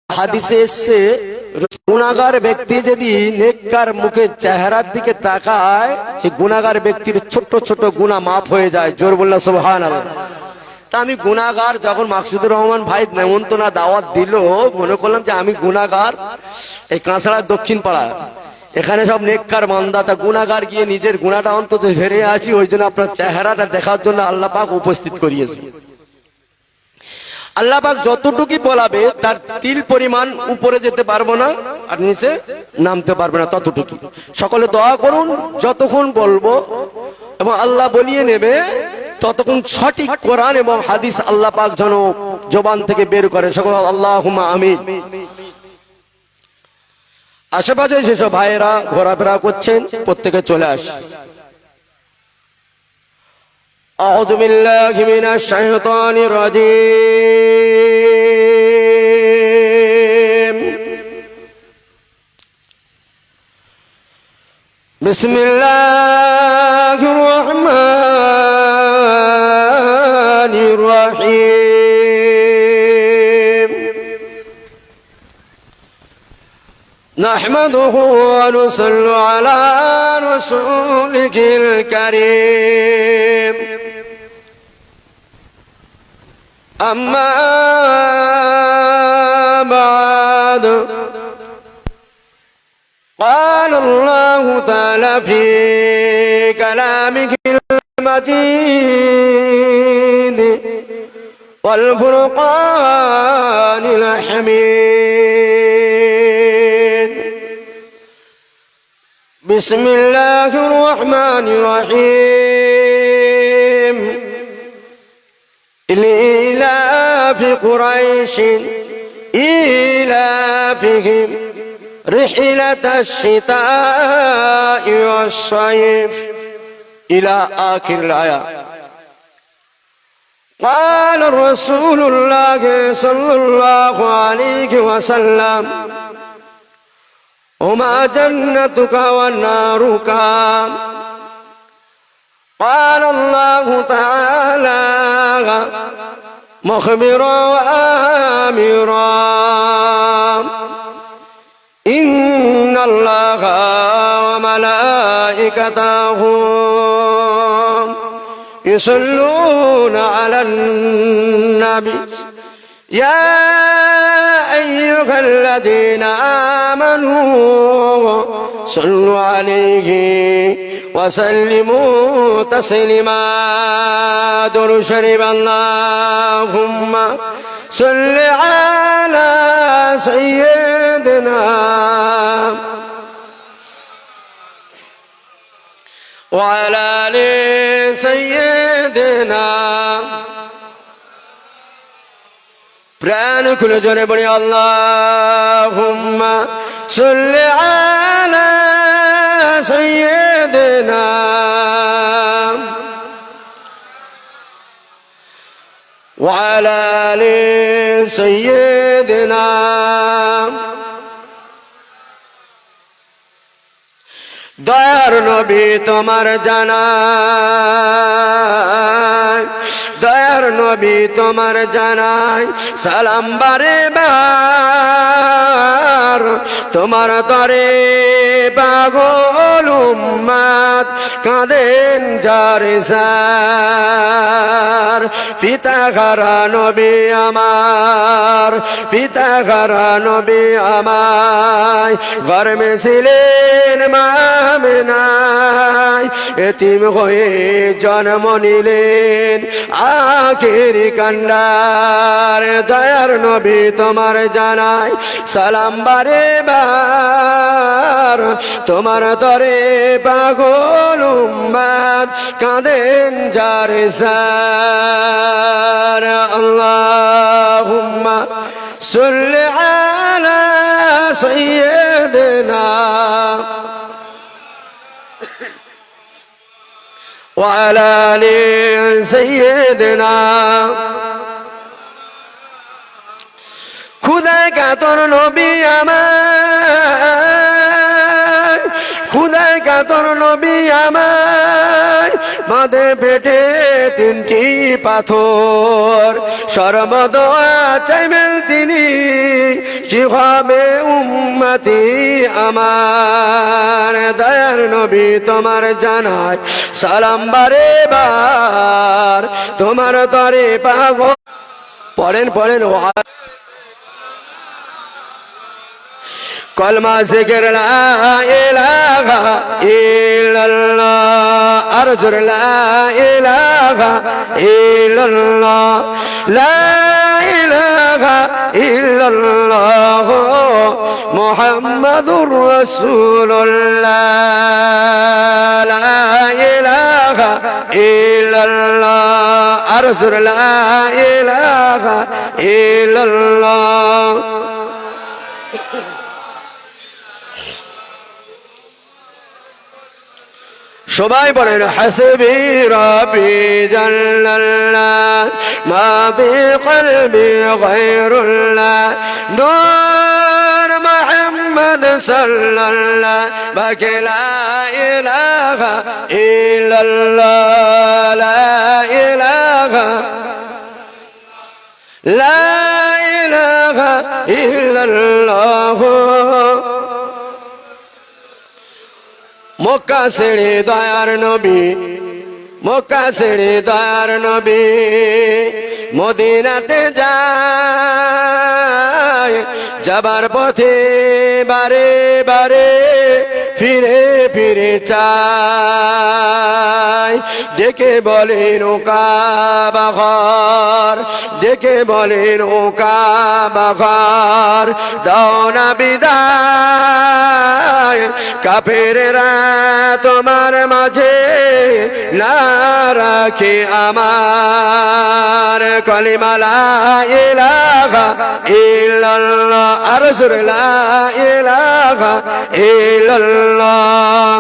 হাদিসে এসছে গুনাহগার ব্যক্তি যদি নেককার মুখের চেহারার দিকে তাকায় সে গুনাহগার ব্যক্তির ছোট ছোট গুনাহ মাফ হয়ে যায়। জোর বললা সুবহানাল্লাহ। তা আমি গুনাহগার, যখন মাকসুদুর রহমান ভাই নেমন্তনা দাওয়াত দিল, মনে করলাম যে আমি গুনাহগার, এই কাঁচড়া দক্ষিণ পাড়া, এখানে সব নেককার বান্দা, তা গুনাহগার গিয়ে নিজের গুনাহটা অন্তত ঝেড়ে আছি, ওই জন্য আপনার চেহারাটা দেখার জন্য আল্লাহ পাক উপস্থিত করিয়েছে। আল্লাহ পাক যতটুকু বলাবে তার তিল পরিমাণ উপরে যেতে পারবো না আর নিচে নামতে পারবে না, ততটুকু। সকলে দোয়া করুন, যতক্ষণ বলবো এবং আল্লাহ বলিয়ে নেবে ততক্ষণ সঠিক কোরআন এবং হাদিস আল্লাহ পাক যেন জবান থেকে বের করে। সকল আল্লাহুম্মা আমিন। আশেপাশে যেসব ভাইয়েরা ঘোরাফেরা করছেন প্রত্যেকে চলে আস। আউযু বিল্লাহি মিনাশ শাইতানির রাজীম। বিসমিল্লাহির রহমানির রহিম। নাহমাদুহু ওয়া নুসাল্লি আলা রাসূলিহিল কারীম। أما بعد قال الله تعالى في كلامه المجيد والفرقان الحميد. بسم الله الرحمن الرحيم. لإيلاف قريش إيلافهم رحلة الشتاء والصيف إلى آخر الآية. قال رسول الله صلى الله عليه وسلم وما جنتك ونارك. قال الله تعالى مخبرا وآمرا إن الله وملائكته يصلون على النبي يا أيها الذين آمنوا صلوا عليه وسلموا تسليما. درود شريف. اللهم صل على سيدنا وعلى آل سيدنا. প্রাণ খুলে জোরে বলি আল্লাহুম্মা সাল্লি আলা সাইয়্যিদিনা ওয়া আলা আলি সাইয়্যিদিনা. দয়ার নবী তোমার জানাই, দয়ার নবী তোমার জানাই সালাম বারে বার। তোমার তরে পাগল উম্মত কাঁদেন যারে সার। পিতা ঘরা নবী আমার, পিতা ঘরা নবী আমায় গর্মে ছিলেন মামিনায়। এতিম হয়ে জন্ম নিলেন আখেরি কান্ডার। দয়ার নবী তোমার জানাই সালাম বারে বার। তোমার তরে পাগল উম্মত কাঁদেন যারে সার। আল্লাহুম্মা সাল্লি আলা সাইয়্যিদিনা ওয়া আলা আলি সাইয়্যিদিনা. খুদায় কাতর নবী আমার, খুদায় কাতর নবী আমার। বাঁধে পেটে তিনটি পাথর সর্বদা চাইবেন তিনি কি হবে উম্মতি আমার। দয়ার নবী তোমার জানায় সালাম বারে বার তোমার তরে পাগল। পড়েন পড়েন কলমা জিকির লা ইলাহা ইল্লাল্লাহ আর জোরে লা ইলাহা ইল্লাল্লাহ লা ইলাহা ইল্লাল্লাহ মুহাম্মাদুর রাসূলুল্লাহ লা ইলাহা ইল্লাল্লাহ আর জোরে লা ইলাহা ইল্লাল্লাহ। সবাই বলেন হাসবি রাব্বি জাল্লাল্লাহ মা ফি কলবি গায়রুল্লাহ নূর মুহাম্মদ সাল্লাল্লাহ বাকি লা ইলাহা ইল্লাল্লাহ লা ইলাহা লা ইলাহা ইল্লাল্লাহ। মক্কা ছেড়ে দয়ার নবী মক্কা ছেড়ে দয়ার নবী মদিনাতে যায় যাবার পথে বারে বারে ফিরে ফিরে চায় ডেকে বলেন ও কাবা ঘর ডেকে বলেন ও কাবা ঘর দাও না বিদায় কাফেররা তোমার মাঝে না রাখে আমার কলিমা লা ইলাহা ইল্লাল্লাহ আর জোরে লা ইলাহা ইল্লাল্লাহ।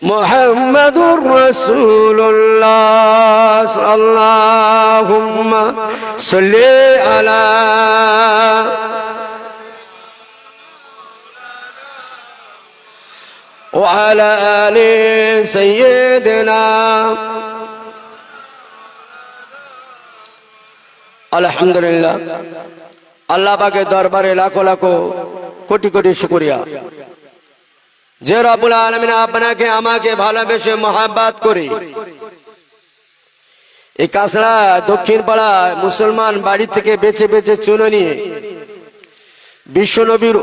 মুহাম্মাদুর রাসূলুল্লাহ আল্লাহুম্মা সাল্লি আলা وعلى آل سيدنا আলহামদুলিল্লাহ। আল্লাহ পাকের দরবারে লাখো লাখো কোটি কোটি শুকরিয়া যে রব্বুল আলামিন আপনাকে আমাকে ভালোবেসে মহব্বত করে এই কাছড়া দক্ষিণ পাড়া মুসলমান বাড়ি থেকে বেছে বেছে চুনে নিয়ে বিশ্বনবীর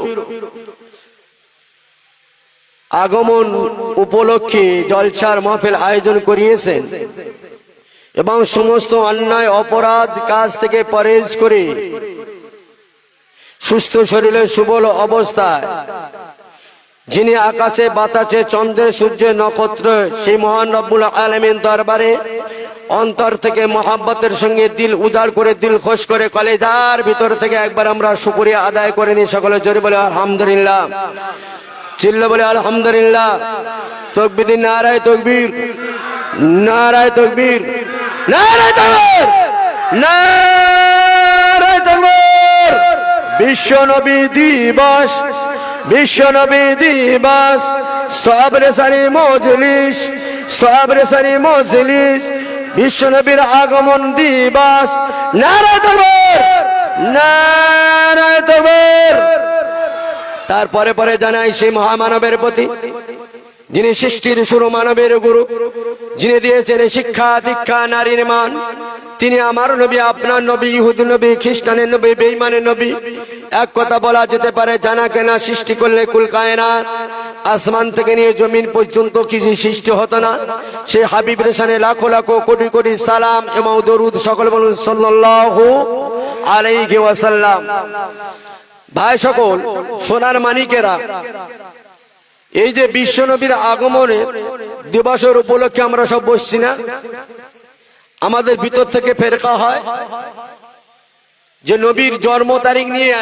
আগমন উপলক্ষে জলসার মাহফিল আয়োজন করিয়েছেন এবং সমস্ত অন্যায় অপরাধ কাজ থেকে পরহেজ করে সুস্থ শরীরে সুবল অবস্থায় যিনি আকাশে বাতাসে চন্দ্রে সূর্যে নক্ষত্র সেই মহান রব্বুল আলামিন দরবারে অন্তর থেকে মহাব্বতের সঙ্গে দিল উজাড় করে দিল খুশ করে কলেজার ভিতর থেকে একবার আমরা শুকরিয়া আদায় করে নি। সকলে জোরে বলে আলহামদুলিল্লাহ, চিল্লা বলে আলহামদুলিল্লাহ। তাকবীর নারায়ে তাকবীর নারায়ে তাকবীর নারায়ে তাকবীর নারায়ে তাকবীর। বিশ্ব নবী দিবস বিশ্ব নবী দিবস সবরে সারি মজলিস সবরে সারি মজলিস বিশ্ব নবীর আগমন দিবস নারায়ে তাকবীর নারায়ে তাকবীর। তারপরে পরে জানাই সেই মহামানবের প্রতি যিনি সৃষ্টির শুরু মানবের গুরু, যিনি দিয়েছেন শিক্ষা দীক্ষা নারীর মান। তিনি আমার নবী, আপনার নবী, ইহুদি নবী, খ্রিস্টানের নবী, বেঈমানের নবী। এক কথা বলা যেতে পারে জানা কেনা সৃষ্টি করলে কুল কায়নাত আসমান থেকে নিয়ে জমিন পর্যন্ত কিছু সৃষ্টি হতো না। সেই হাবিবের শানে লাখো লাখো কোটি কোটি সালাম এবং দরুদ। সকল বলুন সাল্লাল্লাহু আলাইহি ওয়াসাল্লাম। ভাই সকল সোনার মানিকেরা, এই যে বিশ্ব নবীর আগমনের দিবসের উপলক্ষে আমরা সব বসছি না, আমাদের ভিতর থেকে ফেরকা হয় যে নবীর জন্ম তারিখ নিয়ে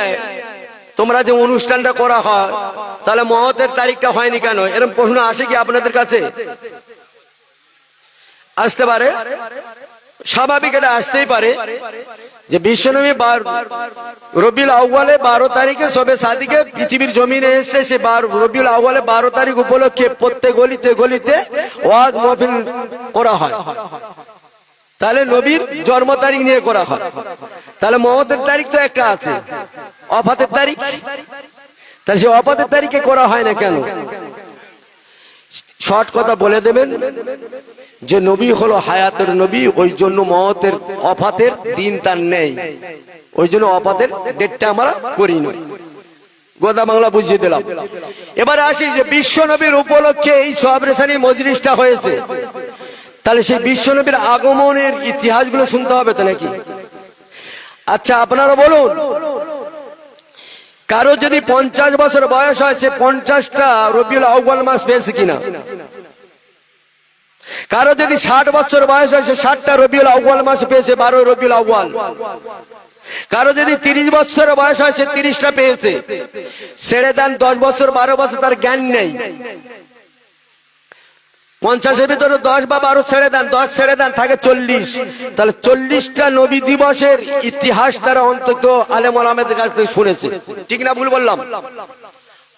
তোমরা যে অনুষ্ঠানটা করা হয়, তাহলে মহতের তারিখটা হয়নি কেন? এরকম প্রশ্ন আসে কি আপনাদের কাছে? আসতে পারে। স্বাভাবিক এটা আসতেই পারে যে বিশ্বনবী রবিউল আউয়ালে 12 তারিখে সবে সাদিকে পৃথিবীর জমিনে এসে সে রবিউল আউয়ালে 12 তারিখ উপলক্ষে প্রত্যেক গলিতে গলিতে ওয়াজ মাহফিল করা হয়। তাহলে নবীর জন্ম তারিখ নিয়ে করা হয়। তাহলে মহতের তারিখ তো একটা আছে, ওফাতের তারিখ। তাহলে সে ওফাতের তারিখে করা হয় না কেন? শর্ট কথা বলে দেবেন যে নবী হলো হায়াতের নবী, ওই জন্য মওতের ওফাতের দিন তার নেই, ওই জন্য ওফাতের ডেটটা আমরা করি না। গোদা বাংলা বুঝিয়ে দিলাম। এবার আসি যে বিশ্ব নবীর উপলক্ষে এই সবরেশানি মজলিসটা হয়েছে, তাহলে সেই বিশ্ব নবীর আগমনের ইতিহাসগুলো শুনতে হবে তো নাকি? আচ্ছা আপনারা বলুন, কারো যদি 50 বছর বয়স হয় সে 50টা রবিউল আউয়াল মাস পেয়েছে কিনা? কারো যদি 60 বছর বয়স হয় সে 60টা রবিউল আউয়াল মাস পেয়েছে, 12 রবিউল আউয়াল। কারো যদি 30 বছর বয়স হয় সে 30টা পেয়েছে। ছেড়ে দেন 10 বছর 12 বছর তার জ্ঞান নেই, 50-এর ভিতরে 10 বা 12 ছেড়ে দেন, 10 ছেড়ে দেন, থাকে 40। তাহলে 40টা নবী দিবসের ইতিহাস তারা অন্তত আলেম ওলামাদের কাছ থেকে শুনেছে। ঠিক না ভুল বললাম?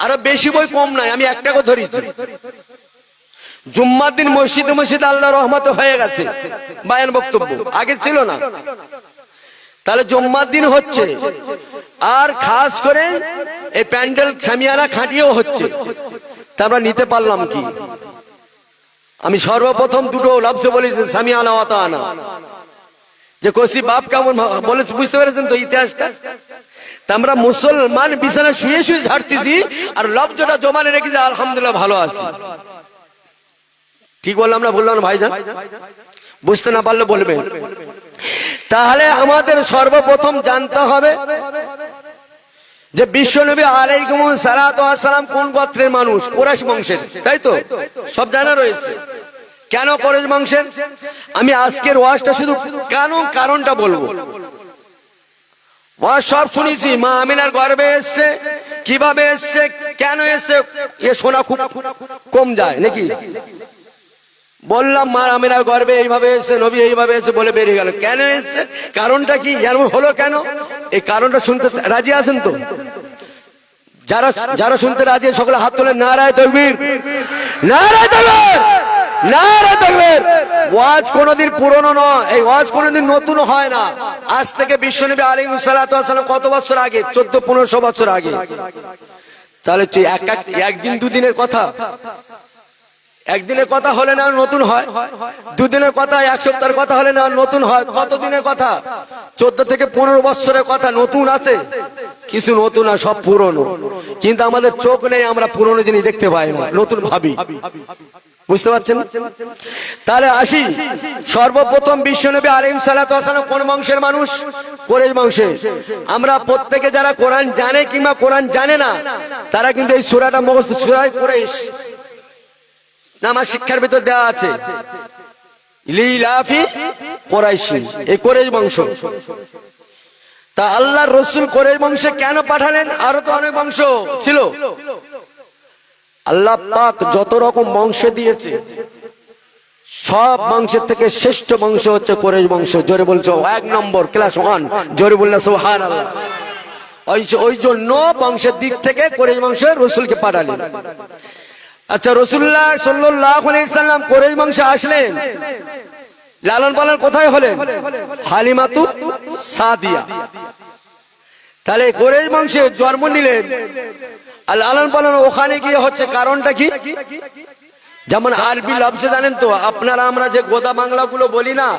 আরো বেশি বই কম নাই, আমি একটাকে ধরেছি। জুম্মার দিন মসজিদে মসজিদে আল্লাহ রহমতে হয়ে গেছে বায়ান বক্তব্য, আগে ছিল না। তাহলে জুম্মার দিন হচ্ছে, আর খাস করে এই প্যান্ডেল সামিয়ানা খাটিয়েও হচ্ছে। তা আমরা নিতে পারলাম কি? আমি সর্বপ্রথম দুটো লফজ বলেছি, সামিয়ানা ওয়া আতানা, যে কসি বাপ কেমন বলেছে, বুঝতে পেরেছেন তো ইতিহাসটা? তা আমরা মুসলমান বিছানা শুয়ে শুয়ে ঝাড়তেছি, আর লফজটা জমানে রেখেছি, আলহামদুলিল্লাহ ভালো আছি। ঠিক বললাম না বললাম ভাইজান? বুঝতে না পারলে বলবেন। তাহলে আমাদের সর্বপ্রথম জানতে হবে যে বিশ্বনবী আলাইহিস সালাতু ওয়াস সালাম কোন গোত্রের মানুষ? কুরাইশ বংশের, তাই তো? সব জানা রয়েছে। কেন কুরাইশ বংশের? আমি আজকের ওয়াজটা শুধু কারণটা বলবো। ওয়াজ সব শুনেছি, মা আমিনার গর্ভে এসছে, কিভাবে এসছে, কেন এসছে, এ শোনা খুব কম যায় নাকি? বললাম মা আমিনার গর্ভে এইভাবে এসে, নবী এইভাবে এসে বলে বেরিয়ে গেল। কেন এসছে, কারণটা কি, এমন হলো কেন? এই কারণটা শুনতে রাজি আছেন তো? যারা যারা শুনতে রাজি সকলে হাত তোলেন। নারায়ে তাকবীর, নারায়ে তাকবীর, নারায়ে তাকবীর। ওয়াজ কোনদিন পুরনো নয়, এই ওয়াজ কোনদিন নতুন হয় না। আজ থেকে বিশ্বনবী আলাইহিস সালাতু ওয়াস সালাম কত বছর আগে? 1400-1500 বছর আগে। তাহলে একদিন দুদিনের কথা, একদিনের কথা হলে না নতুন হয়, দুদিনের কথা, এক সপ্তাহের কথা হলে না নতুন হয়। কত দিনের কথা? 14 থেকে 15 বছরের কথা। নতুন আছে কিছু? নতুন না, সব পুরনো। কিন্তু আমাদের চোখ নেই, আমরা পুরনো জিনিস দেখতে পাই না, নতুন ভাবি। বুঝতে পারছেন? তাহলে আসি, সর্বপ্রথম বিশ্বনবী আলাইহিস সালাতু ওয়াস সালাম কোন বংশের মানুষ? কুরাইশ বংশের। আমরা প্রত্যেকে যারা কোরআন জানে কিংবা কোরআন জানে না, তারা কিন্তু এই সূরাটা মুখস্থ, সূরা কুরাইশ নামাজ শিক্ষার ভিতর দেওয়া আছে, লিলাফি কুরাইশিন, এই কুরাইশ বংশ। তা আল্লাহর রাসূল কুরাইশ বংশে কেন পাঠালেন? আরো তো অনেক বংশ ছিল। আল্লাহ পাক যত রকম বংশ দিয়েছে, সব বংশের থেকে শ্রেষ্ঠ বংশ হচ্ছে কুরাইশ বংশ। জোরে বলছো 1 নম্বর, ক্লাস 1। জোরে বললে সুবহানাল্লাহ। ওই জন্য বংশের দিক থেকে কুরাইশ বংশের রাসূলকে পাঠালেন। আচ্ছা, রাসূলুল্লাহ সাল্লাল্লাহু আলাইহি সাল্লাম কুরাইশ বংশে আসলেন, লালন পালন কোথায় হলেন? হালিমাতু সাদিয়া। তাহলে কুরাইশ বংশে জন্ম নিলেন, আর লালন পালন ওখানে গিয়ে হচ্ছে। কারণটা কি? যেমন আরবি লফজ জানেন তো আপনারা, আমরা যে গোদা বাংলা গুলো বলি না,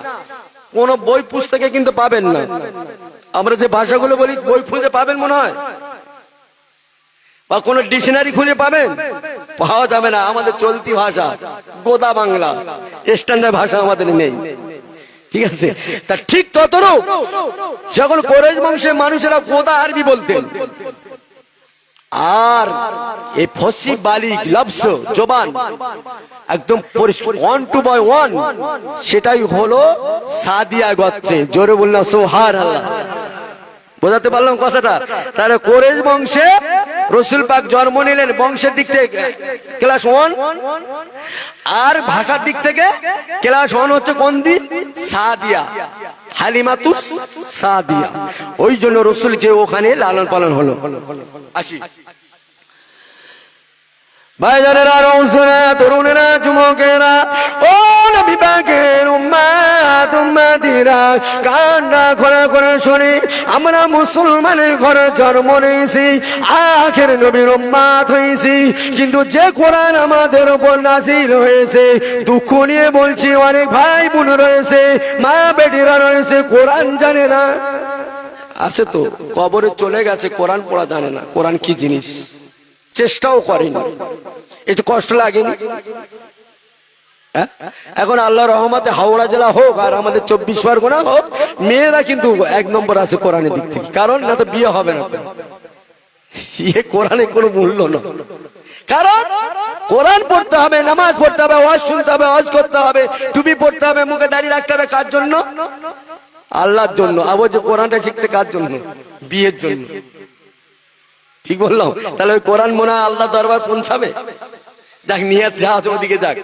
কোন বই পুস্তকে কিন্তু পাবেন না। আমরা যে ভাষাগুলো বলি, বই খুঁজে পাবেন মনে হয়? বা কোন ডিকশনারি খুঁজে পাবেন? পাওয়া যাবে না। আমাদের চলতি ভাষা গোদা বাংলা, স্ট্যান্ডার্ড ভাষা আমাদের নেই। ঠিক আছে? তা ঠিক ততরূপ যখন কুরাইশ বংশের মানুষেরা গোদা আরবি বলতেন, আর এই ফসি বালিক লফজ জবান একদম 1 to 1, সেটাই হলো সাদিয়া গোত্রে। জোরে বললাম সুবহানাল্লাহ। বোঝাতে পারলাম কথাটা? তাহলে কুরাইশ বংশে রসুল পাক জন্ম নিলেন বংশের দিক থেকে ক্লাস 1, আর ভাষার দিক থেকে ক্লাস 1 হচ্ছে কোন দিন? সাদিয়া, হালিমাতুস সাদিয়া। ওই জন্য রসুলকে ওখানে লালন পালন হলো। আসি ভাইজানেরা, রসুলেরা, তরুণেরা, যুবকেরা, ও নবী পাকের উম্মত উম্মতিরা, কান্না করে করে শুনি, আমরা মুসলমানের ঘরে জন্ম নিয়েছি, আখের নবীর উম্মত হয়েছি, কিন্তু যে কোরআন আমাদের উপর নাযিল হয়েছে, দুঃখ নিয়ে বলছি, অনেক ভাই বোন রয়েছে, মা বেটিরা রয়েছে, কোরআন জানে না। আছে তো, কবরে চলে গেছে, কোরআন পড়া জানে না, কোরআন কি জিনিস চেষ্টাও করেনি। একটু কষ্ট লাগেনি? এখন আল্লাহর রহমতে হাওড়া জেলা হোক আর আমাদের 24 পরগনা হোক, মেয়েরা কিন্তু 1 নম্বর আছে কোরআনের দিক থেকে। কারণ না তো বিয়ে হবে না, কোরআনে কোনো মূল্য না। কারণ কোরআন পড়তে হবে, নামাজ পড়তে হবে, ওয়াজ শুনতে হবে, হজ করতে হবে, টুপি পড়তে হবে, মুখে দাড়ি রাখতে হবে। কার জন্য? আল্লাহর জন্য। আবার যে কোরআনটা শিখছে কার জন্য? বিয়ের জন্য। ঠিক বললাম? তাহলে ওই কোরআন মনে হয় আল্লাহ দরবার পৌঁছাবে? যাক, নিয়ত যা আছে ওদিকে যাক।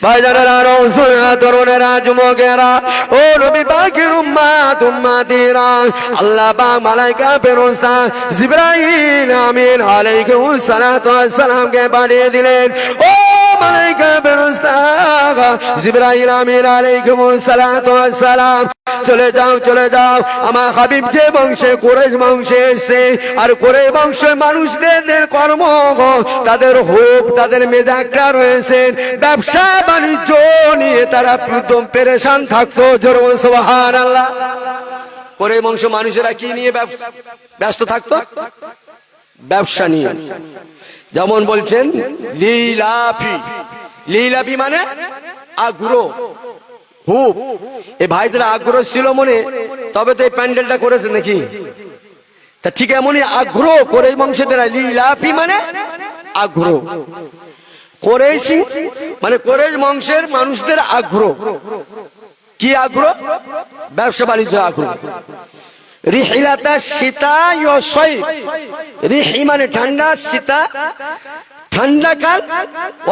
ভাইজানেরা, রসুলেরা, তরুণেরা, যুবকেরা, ও নবী পাকের উম্মত উম্মতিরা, আল্লাহ পাক মালায়েকা ফেরেশতা জিবরাইল আমিন আলাইহিস সালাতু ওয়াস সালামকে পাঠিয়ে দিলেন। ও মালায়েকা ফেরেশতা জিবরাইল আমিন আলাইহিস সালাতু ওয়াস সালাম, চলে যাও, চলে যাও, আমার হাবিব যে বংশে কুরাইশ বংশে এসেছে, আর কুরাইশ বংশের মানুষদের কর্ম, তাদের হোক, তাদের মেজাজটা রয়েছে, ব্যবসা বাণিজ্য নিয়ে তারা একদম পেরেশান থাকতো। জোরে সুবহানাল্লাহ। কুরাইশ বংশ মানুষেরা কি নিয়ে ব্যস্ত থাকতো? ব্যবসা নিয়ে। যেমন বলছেন লীলাফি, লীলাফি মানে আগ্রহ, হুব। এই ভাইদের আগ্রহ ছিল মনে, তবে তো এই প্যান্ডেলটা করেছে নাকি? তা ঠিক এমনই আগ্রহ কুরাইশ বংশীদের, লীলাফি মানে আগ্রহ। কুরাইশি মানে কুরাইশ বংশের মানুষদের আগ্রহ। কি আগ্রহ? ব্যবসা বাণিজ্য আগ্রহ। রিহিলাতা শীতা ইয়া সাইফ, রিহি মানে ঠান্ডা, শীতা ঠান্ডা কাল,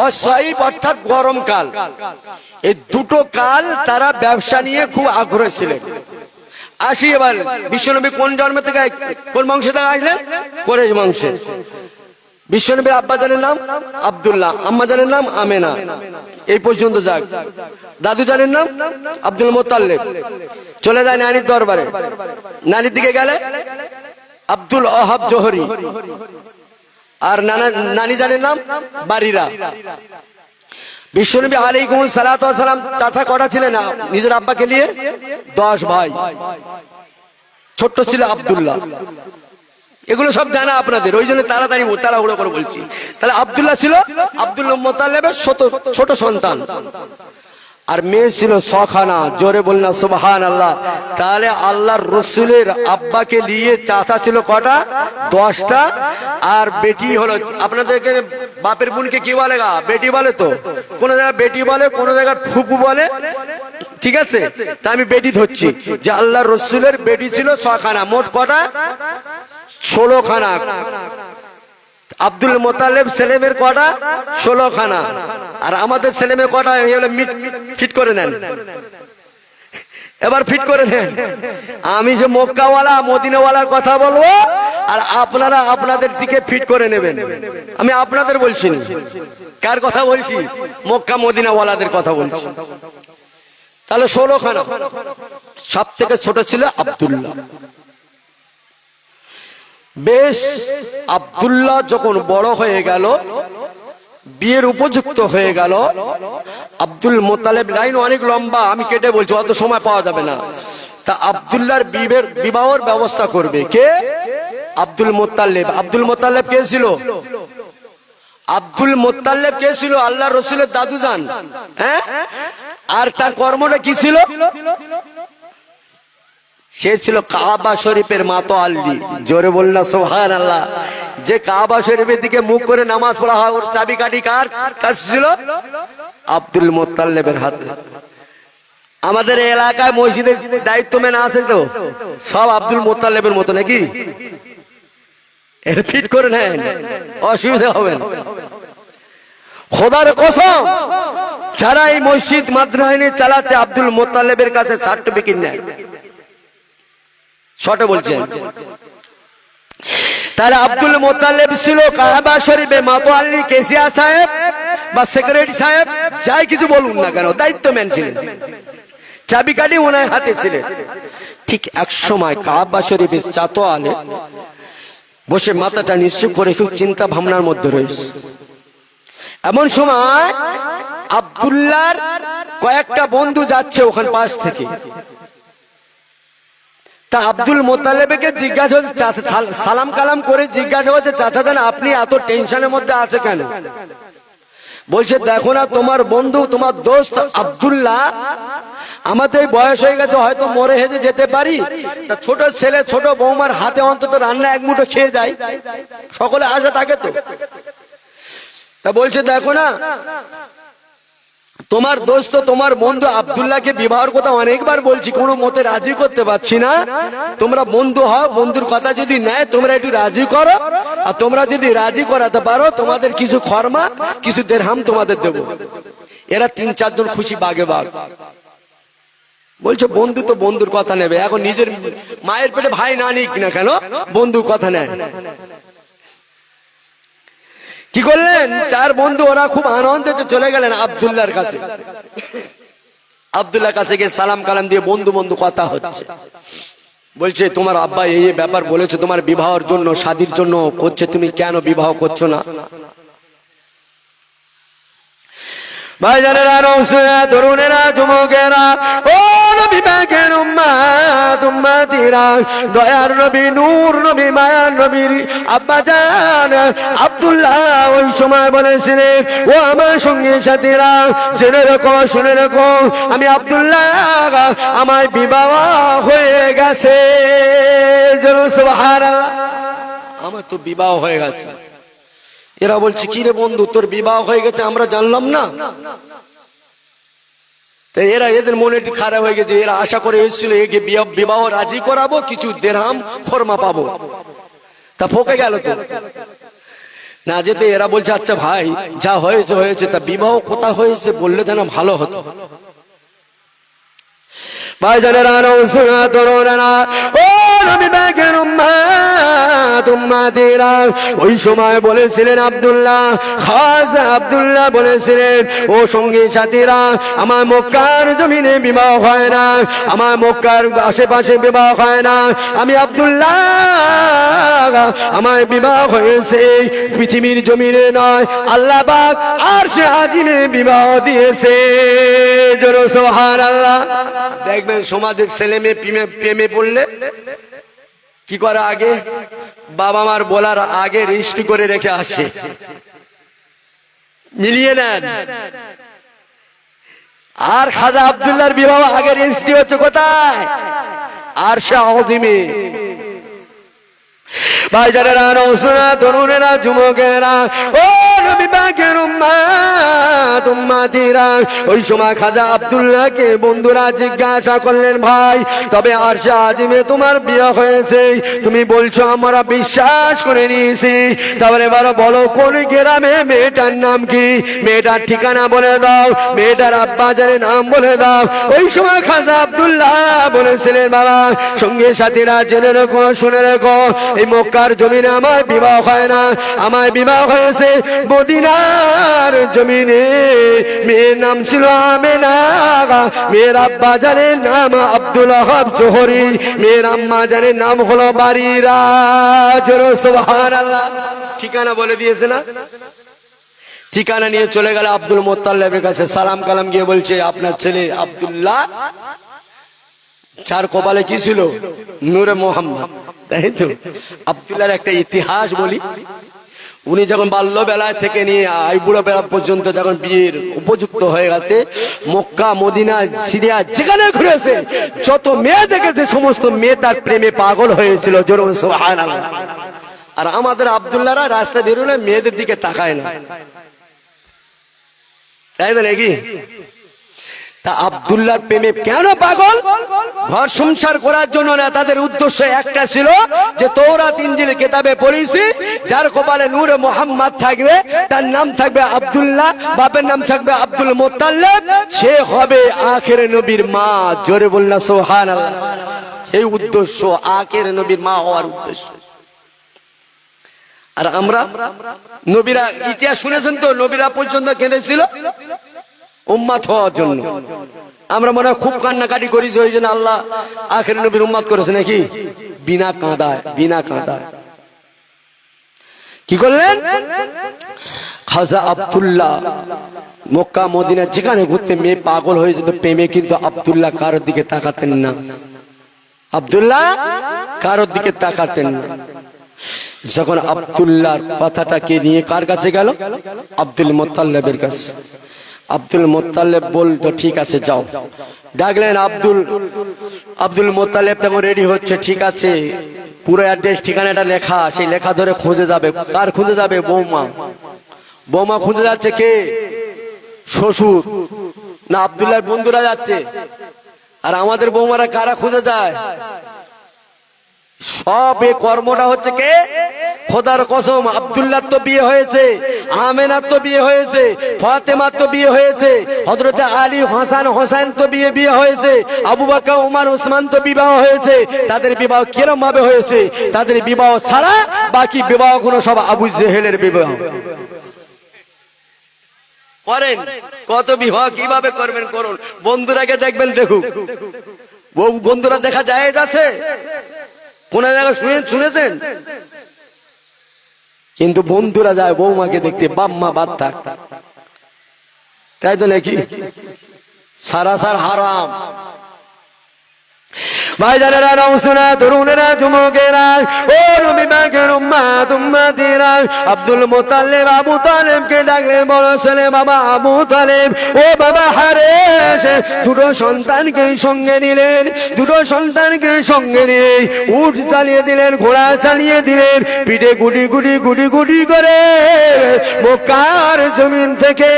ও সাইফ অর্থাৎ গরম কাল, এই দুটো কাল তারা ব্যবসা নিয়ে খুব আগ্রহ ছিলেন। আসি এবার, বিশ্বনবী কোন জন্ম থেকে, কোন বংশ থেকে আসলেন? কুরাইশ বংশের। বিশ্বনবীর আব্বা জানের নাম আব্দুল্লাহ, আম্মা জানের নাম আমেনা। এই পর্যন্ত যাক। দাদু জানের নাম আব্দুল মুত্তালিব। চলে যায় নানির দরবারে, নানির দিকে গেলে আব্দুল ওহাব জোহরি, আর নানি জানের নাম বারিরা। বিশ্বনবী আলাইহিস সালাতু ওয়াস সালাম চাচা কটা ছিলেন নিজের আব্বাকে নিয়ে? 10 ভাই। ছোট্ট ছিল আব্দুল্লাহ। এগুলো সব জানা আপনাদের, ওই জন্য তাড়াতাড়ি তাড়াহুড়ো করে বলছি। তাহলে আব্দুল্লাহ ছিল আব্দুল মুত্তালিবের ছোট সন্তান, আর মেয়ে ছিল 6 খানা। জোরে বলনা সুবহানাল্লাহ। তাহলে আল্লাহর রসুলের আব্বাকে নিয়ে চাচা ছিল কটা? 10টা। আর বেটি হলো, আপনাদেরকে বাপের বোনকে কি বলে? বেটি বলে তো। কোন জায়গায় বেটি বলে, কোন জায়গায় ফুপু বলে, ঠিক আছে? তা আমি বেটি ধরছি যে আল্লাহর রসুলের বেটি ছিল 6 খানা। মোট কটা? 16 খানা। আব্দুল মুত্তালিব ছেলেমেয়ের কটা? 16 খানা। আর আমাদের ছেলেমেয়ে কটা? ফিট করে নেন, এবার ফিট করে নেন। আমি যে মক্কাওয়ালা মদিনাওয়ালার কথা বলবো, আর আপনারা আপনাদের দিকে ফিট করে নেবেন। আমি আপনাদের বলছি না, কার কথা বলছি? মক্কা মদিনাওয়ালাদের কথা বলছি। তাহলে 16 খানা। সব থেকে ছোট ছিল আব্দুল্লাহ। বেশ, আব্দুল্লাহ যখন বড় হয়ে গেল, বিয়ের উপযুক্ত হয়ে গেল, আব্দুল মুত্তালিব, লাইন অনেক লম্বা, আমি কেটে বলছি, অত সময় পাওয়া যাবে না। তা আব্দুল্লাহর বিবাহের ব্যবস্থা করবে কে? Abdul Muttalib. আব্দুল মুত্তালিব কে ছিল? আব্দুল মুত্তালিব কে ছিল? আল্লাহর রাসূলের দাদুজান। হ্যাঁ, আর তার কর্মটা কি ছিল? সে ছিল কাবা শরীফের মাতোয়াল্লি। জোরে বলনা সুবহানাল্লাহ। যে কাবা শরীফের দিকে মুখ করে নামাজ পড়া হয়, ওর চাবিকাঠি কার কাছে ছিল? আব্দুল মুত্তালিবের হাতে। আমাদের এলাকায় মসজিদের দায়িত্ব মেনে আছে তো, সব আব্দুল মুত্তালিবের মতো নাকি? এর ফিট করে নেন, অসুবিধা হবে না। খোদার কসম, যারা এই মসজিদ মাদ্রাসা চালাচ্ছে আব্দুল মোত্তালেবের কাছে সার্টিফিকেট নেয়, শর্টে বলছেন। তারা আব্দুল মোত্তালেব ছিল কাবা শরীফে মাতোয়াল্লি কেসিয়া সাহেব বা সেক্রেটারি সাহেব, যাই কিছু বলুন না কেন, দায়িত্বম্যান ছিলেন, চাবিকাঠি ওনার হাতে ছিলেন। ঠিক এক সময় কাবা শরীফের চাতোয়ালে বসে মাথাটা নিচু করে খুব চিন্তা ভাবনার মধ্যে রয়েছে। এমন সময় আব্দুল্লাহর কয়েকটা বন্ধু যাচ্ছে ওখান পাশ থেকে। তা আব্দুল মোত্তালেবকে জিজ্ঞাসা হচ্ছে, সালাম কালাম করে জিজ্ঞাসা হচ্ছে, চাচা জান আপনি এত টেনশনের মধ্যে আছে কেন? বলছে দেখো না, তোমার বন্ধু তোমার দোস্ত আব্দুল্লাহ, আমাদের বয়স হয়ে গেছে, হয়তো মরে হেজে যেতে পারি, তা ছোট ছেলে ছোট বৌমার হাতে অন্তত রান্না এক মুঠো খেয়ে যায়, সকলে আশা থাকে তো। তা বলছে দেখো না, তোমার দোস্ত তোমার বন্ধু আব্দুল্লাহকে বিবাহের কথা অনেকবার বলছি, কোনো মতে রাজি করতে পারছি না। তোমরা বন্ধু হও, বন্ধুর কথা যদি নেয় তোমরা একটু রাজি করো, আর তোমরা যদি রাজি করাতে পারো তোমাদের কিছু খরমা কিছু দেরহাম তোমাদের দেব। এরা 3-4 জন খুশি বাগে বাগ। বলছে বন্ধু তো বন্ধুর কথা নেবে, এখন নিজের মায়ের পেটে ভাই না নিক না কেন, বন্ধুর কথা নেয়। কি করলেন 4 বন্ধু, ওরা খুব আনন্দে চলে গেলেন আব্দুল্লাহর কাছে। আব্দুল্লাহর কাছে গিয়ে সালাম কালাম দিয়ে বন্ধু বন্ধু কথা হচ্ছে। বলছে তোমার আব্বা এই ব্যাপার বলেছে, তোমার বিবাহের জন্য শাদীর জন্য করছে, তুমি কেন বিবাহ করছো না? ভাইজানেরা, রওশনা, তরুণেরা, যুবকেরা, ও নবী পাকের উম্মত উম্মতিরা, দয়ার নবী, নূর নবী, মায়ার নবীর আব্বা জান আব্দুল্লাহ ওই সময় বলেছিলেন, ও আমার সঙ্গী সাথীরা, জেনে রাখো, শুনে রাখো, আমি আব্দুল্লাহ, আমার বিবাহ হয়ে গেছে। সুবহানাল্লাহ, আমার তো বিবাহ হয়ে গেছে। এরা বলছে কি রে বন্ধু, তোর বিবাহ হয়ে গেছে আমরা জানলাম না। তাই এরা, এদের মনে একটু খারাপ হয়ে গেছে, এরা আশা করে এসেছিল একে বিবাহ রাজি করাবো, কিছু দেরহাম খরমা পাবো, তা ফোকে গেল তো না যেতে। এরা বলছে আচ্ছা ভাই যা হয়েছে হয়েছে, তা বিবাহ কোথা হয়েছে বললে যেন ভালো হতো। ভাইজানেরা, রওশনা, তরুণেরা, ও নবী পাকের উম্মত উম্মতিরা, ওই সময় বলেছিলেন আব্দুল্লাহ, খাজা আব্দুল্লাহ বলেছিলেন, ও সঙ্গী সাথীরা, আমার মক্কার জমিনে বিবাহ হয় না, আমার মক্কার আশেপাশে বিবাহ হয় না, আমি আব্দুল্লাহ, আমার বিবাহ হয়েছে পৃথিবীর জমিনে নয়, আল্লাহ পাক আরশে আজিমে বিবাহ দিয়েছে। জোরে সুবহানাল্লাহ। দেখবেন সমাজের ছেলে মেয়ে প্রেমে পড়লে কি করে, আগে বাবা মার বলার আগে রেজিস্ট্রি করে রেখে আসে, মিলিয়ে নেন। আর খাজা আব্দুল্লাহর বিবাহ আগে রেজিস্ট্রি হচ্ছে কোথায়? আরশে আজিমে। ভাইজানেরা, রওশনা, তরুণেরা, যুবকেরা, ও নবী পাকের উম্মত উম্মতিরা, ওই সময় খাজা আব্দুল্লাহকে বন্ধুরা জিজ্ঞাসা করলেন, ভাই তবে আরশে আজিমে তোমার বিয়ে হয়েছে, তুমি বলছো আমরা বিশ্বাস করে নিয়েছি, তাহলে এবার বলো কোন গ্রামে, মেয়েটার নাম কি, মেয়েটার ঠিকানা বলে দাও, মেয়েটার আব্বাজানের নাম বলে দাও। ওই সময় খাজা আব্দুল্লাহ বলেছিলেন, বাবা সঙ্গে সাথীরা, জেনে রেখো, শুনে রেখো, এই মক্কার জমিনে আমার বিবাহ হয় না, আমার বিবাহ হয়েছে মদিনার জমিনে। মেয়ের নাম ছিল আমেনা, মেয়ের আব্বা জানের নাম আব্দুল ওয়াহাব জোহরি, মেয়ের আম্মা জানের নাম হলো বারিরা। জোরে সুবহানাল্লাহ। ঠিকানা বলে দিয়েছে না? ঠিকানা নিয়ে চলে গেল আব্দুল মোত্তালেবের কাছে, সালাম কালাম গিয়ে বলছে, আপনার ছেলে আব্দুল্লাহ, চার কপালে কি ছিল? নূরে মোহাম্মদ, তাই তো? আব্দুল্লাহর একটা ইতিহাস বলি। উনি যখন বাল্যবেলায় থেকে নিয়ে বুড়ো বেলা পর্যন্ত যখন বিয়ের উপযুক্ত হয়ে গেছে, মক্কা, মদিনা, সিরিয়া যেখানে ঘুরেছে, যত মেয়ে দেখেছে সমস্ত মেয়ে তার প্রেমে পাগল হয়েছিল। জোরে সুবহানাল্লাহ। আর আমাদের আব্দুল্লাহরা রাস্তা বেরোলে মেয়েদের দিকে তাকায় না, তাই না নাকি? তা আব্দুল্লাহর প্রেমে কেন পাগল? ঘর সংসার করার জন্য না, তাদের উদ্দেশ্য একটা ছিল যে তওরাত ইনজিল কিতাবে পড়েছি, যার কপালে নূরে মুহাম্মদ থাকবে, তার নাম থাকবে আব্দুল্লাহ, বাপের নাম থাকবে আব্দুল মুত্তালিব, সে হবে আখের নবীর মা। জোরে বলনা সুবহানাল্লাহ। এই উদ্দেশ্য আখের নবীর মা হওয়ার উদ্দেশ্য। আর আমরা নবীরা ইতিহাস শুনেছেন তো, নবীরা পর্যন্ত কেঁদেছিল উম্মত হওয়ার জন্য। আমরা মনে হয় খুব কান্নাকাটি করি যে ওই জন্য আল্লাহ আখের নবীর উম্মত করেছে নাকি? বিনা কাঁদায়, বিনা কাঁদায় কি করলেন? খাজা আব্দুল্লাহ মক্কা মদিনা যেখানে ঘুরতে মেয়ে পাগল হয়ে যেত প্রেমে, কিন্তু আব্দুল্লাহ কারোর দিকে তাকাতেন না। আব্দুল্লাহ কারোর দিকে তাকাতেন না। যখন আব্দুল্লাহর কথাটাকে নিয়ে কার কাছে গেল? আব্দুল মুত্তালিবের কাছে। আব্দুল মুত্তালিব বলতো ঠিক আছে যাও। ডাকলেন আব্দুল মুত্তালিব তখন রেডি হচ্ছে, ঠিক আছে পুরো অ্যাড্রেস ঠিকানাটা লেখা, সেই লেখা ধরে খুঁজে যাবে। কার খুঁজে যাবে? বৌমা। বৌমা খুঁজে যাচ্ছে কে? শ্বশুর না আব্দুল্লাহর বন্ধুরা যাচ্ছে? আর আমাদের বৌমারা কারা খুঁজে যায়? সব এই কর্মটা হচ্ছে কে? খোদার কসম, আব্দুল্লাহ তো বিয়ে হয়েছে, আমেনার তো বিয়ে হয়েছে, ফাতেমার তো বিয়ে হয়েছে, হযরতে আলী হাসান হোসেন তো বিয়ে হয়েছে, আবু বকর ওমর ওসমান তো বিবাহ হয়েছে। তাদের বিবাহ কিরকম ভাবে হয়েছে? তাদের বিবাহ ছাড়া বাকি বিবাহ কোনো সব আবু জেহেলের বিবাহ করেন। কত বিবাহ কিভাবে করবেন করুন, বন্ধুরাকে দেখবেন দেখুক। বন্ধুরা দেখা যায় আছে কোন জায়গায় শুনেছেন? কিন্তু বন্ধুরা যায় বৌমাকে দেখতে, বাম্মা বাদ থাক, তাই তো নাকি? সারাসার হারাম। ভাইজানেরা, নওশোনা, তরুণেরা, যুবকেরা, ও নবী পাকের উম্মত উম্মতিরা, আব্দুল মুত্তালিব আবু তালেবকে ডাকলেন, বড় ছেলে বাবা আবু তালেব, ও বাবা হারেস। দুটো সন্তানকে সঙ্গে নিলেন, দুটো সন্তানকে সঙ্গে নিয়ে উট চালিয়ে দিলেন, ঘোড়া চালিয়ে দিলেন, পিঠে গুটি গুটি গুটি গুটি করে মক্কার জমিন থেকে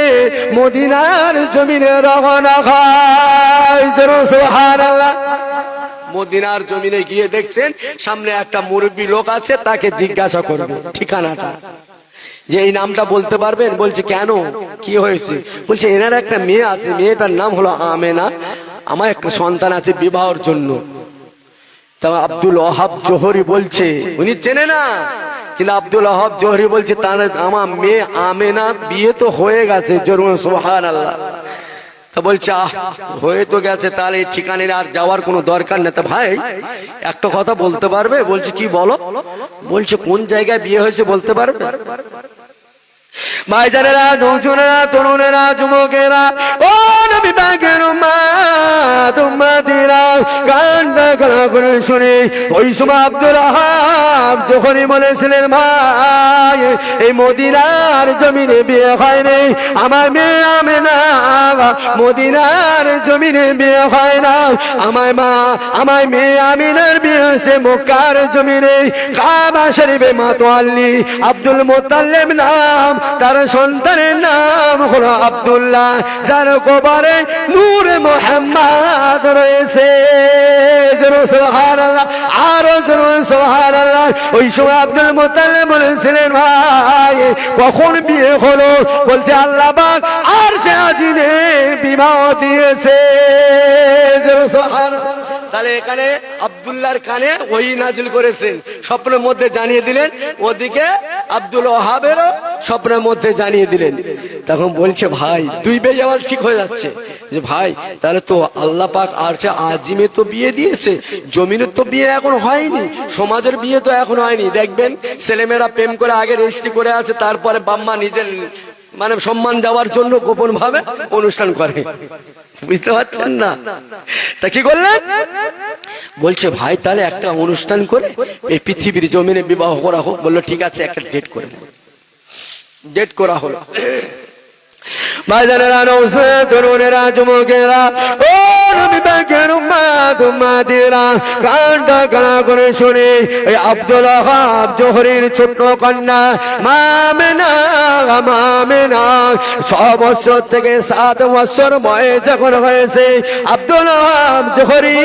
মদিনার জমিনে রওনা হয়। সুবহানাল্লাহ। মদিনার জমিনে গিয়ে দেখছেন সামনে একটা মুরব্বী লোক আছে, তাকে জিজ্ঞাসা করবে ঠিকানাটা, যে এই নামটা বলতে পারবেন? বলছে কেন, কি হয়েছে? বলছে এনার একটা মেয়ে আছে, মেয়েটার নাম হলো আমেনা, আমার একটা সন্তান আছে বিবাহের জন্য। তা আব্দুল ওয়াহাব জোহরি বলছে, উনি চেনে না, কিন্তু আব্দুল ওয়াহাব জোহরি বলছে তাহলে আমার মেয়ে আমেনা বিয়ে তো হয়ে গেছে। জরুর সুবহানাল্লাহ। তা বলছে হয়ে তো গেছে, তাহলে এই ঠিকানায় আর যাওয়ার কোনো দরকার নেই। তা ভাই একটা কথা বলতে পারবে? বলছে কি বলো? বলছে কোন জায়গায় বিয়ে হয়েছে বলতে পারবে? ভাইজানেরা, নওজোনেরা, তরুণেরা, যুবকেরা, ও নবী পাকের উম্মত উম্মতিরা, গানটা গলা করে শুনে ওই সময় আব্দুল ওয়াহাব যখনই বলেছিলেন, ভাই এই মদিনার জমিনে বিয়ে হয়নি, আমার মেয়ে আমেনা মদিনার জমিনে বিয়ে হয় না, আমার মেয়ে আমিনার বিয়ে হয়েছে মক্কার জমিনে কাবা শরীফে মাতোয়াল্লি আব্দুল মুত্তালিব নাম, তার সন্তানের নাম হলো আব্দুল্লাহ, যার কবরে নূরে মুহাম্মদ রয়েছে। সুবহানাল্লাহ, আরো সুবহানাল্লাহ। ওই সময় আব্দুল মুত্তালিব বলেছিলেন, ভাই কখন বিয়ে হলো? বলছে আল্লাহ পাক আরশে আজিমে বিবাহ দিয়েছে। সুবহানাল্লাহ। তাহলে এখানে আব্দুল্লাহর কানে ওহী নাজিল করেছেন, স্বপ্নের মধ্যে জানিয়ে দিলেন, ওদিকে আব্দুল ওয়াহাবেরও স্বপ্নের মধ্যে জানিয়ে দিলেন। তখন বলছে ভাই দুই বেয়ে যাওয়ার ঠিক হয়ে যাচ্ছে, যে ভাই তাহলে তো আল্লাহ পাক আরশে আজিমে তো বিয়ে দিয়েছে, জমিনের তো বিয়ে এখন হয়নি, সমাজের বিয়ে তো এখন হয়নি। দেখবেন ছেলেমেয়েরা প্রেম করে আগে রেজিস্ট্রি করে আছে, তারপরে বাম্মা নিজের মানে সম্মান দেওয়ার জন্য গোপন ভাবে অনুষ্ঠান করে, বুঝতে পারছেন না? তা কি করলেন? বলছে ভাই তাহলে একটা অনুষ্ঠান করে এই পৃথিবীর জমিনে বিবাহ করা হোক। বললো ঠিক আছে, একটা ডেট করে দেন। ডেট করা হলো। বাজারেরা নৌসে তরুণেরা যুবকেরা ও নবী পাকের উম্মত উম্মতিরা কানটা কানা করে শুনে এই আব্দুল ওয়াহাব জোহরীর ছোট্ট কন্যা মা আমেনা 6 বছর থেকে 7 বছর বয়স যখন হয়েছে আব্দুল ওয়াহাব জোহরী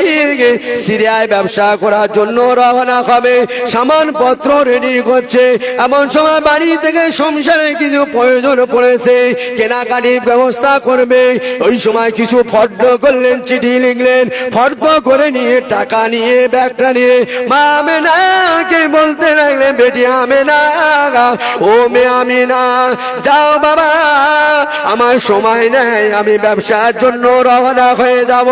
সিরিয়ায় ব্যবসা করার জন্য রওনা হবে, সামানপত্র রেডি করছে। এমন সময় বাড়ি থেকে সংসারে কিছু প্রয়োজন পড়েছে, কেনাকাটির ব্যবস্থা করবে। ওই সময় কিছু ফর্দ করলেন, চিঠি লিখলেন, ফর্দ করে নিয়ে টাকা নিয়ে ব্যাগটা নিয়ে মা আমেনাকে বলতে লাগলেন, বেটি আমেনা, ও মেয়ে আমিনা, যাও বাবা, আমার সময় নেই, আমি ব্যবসার জন্য রওনা হয়ে যাব,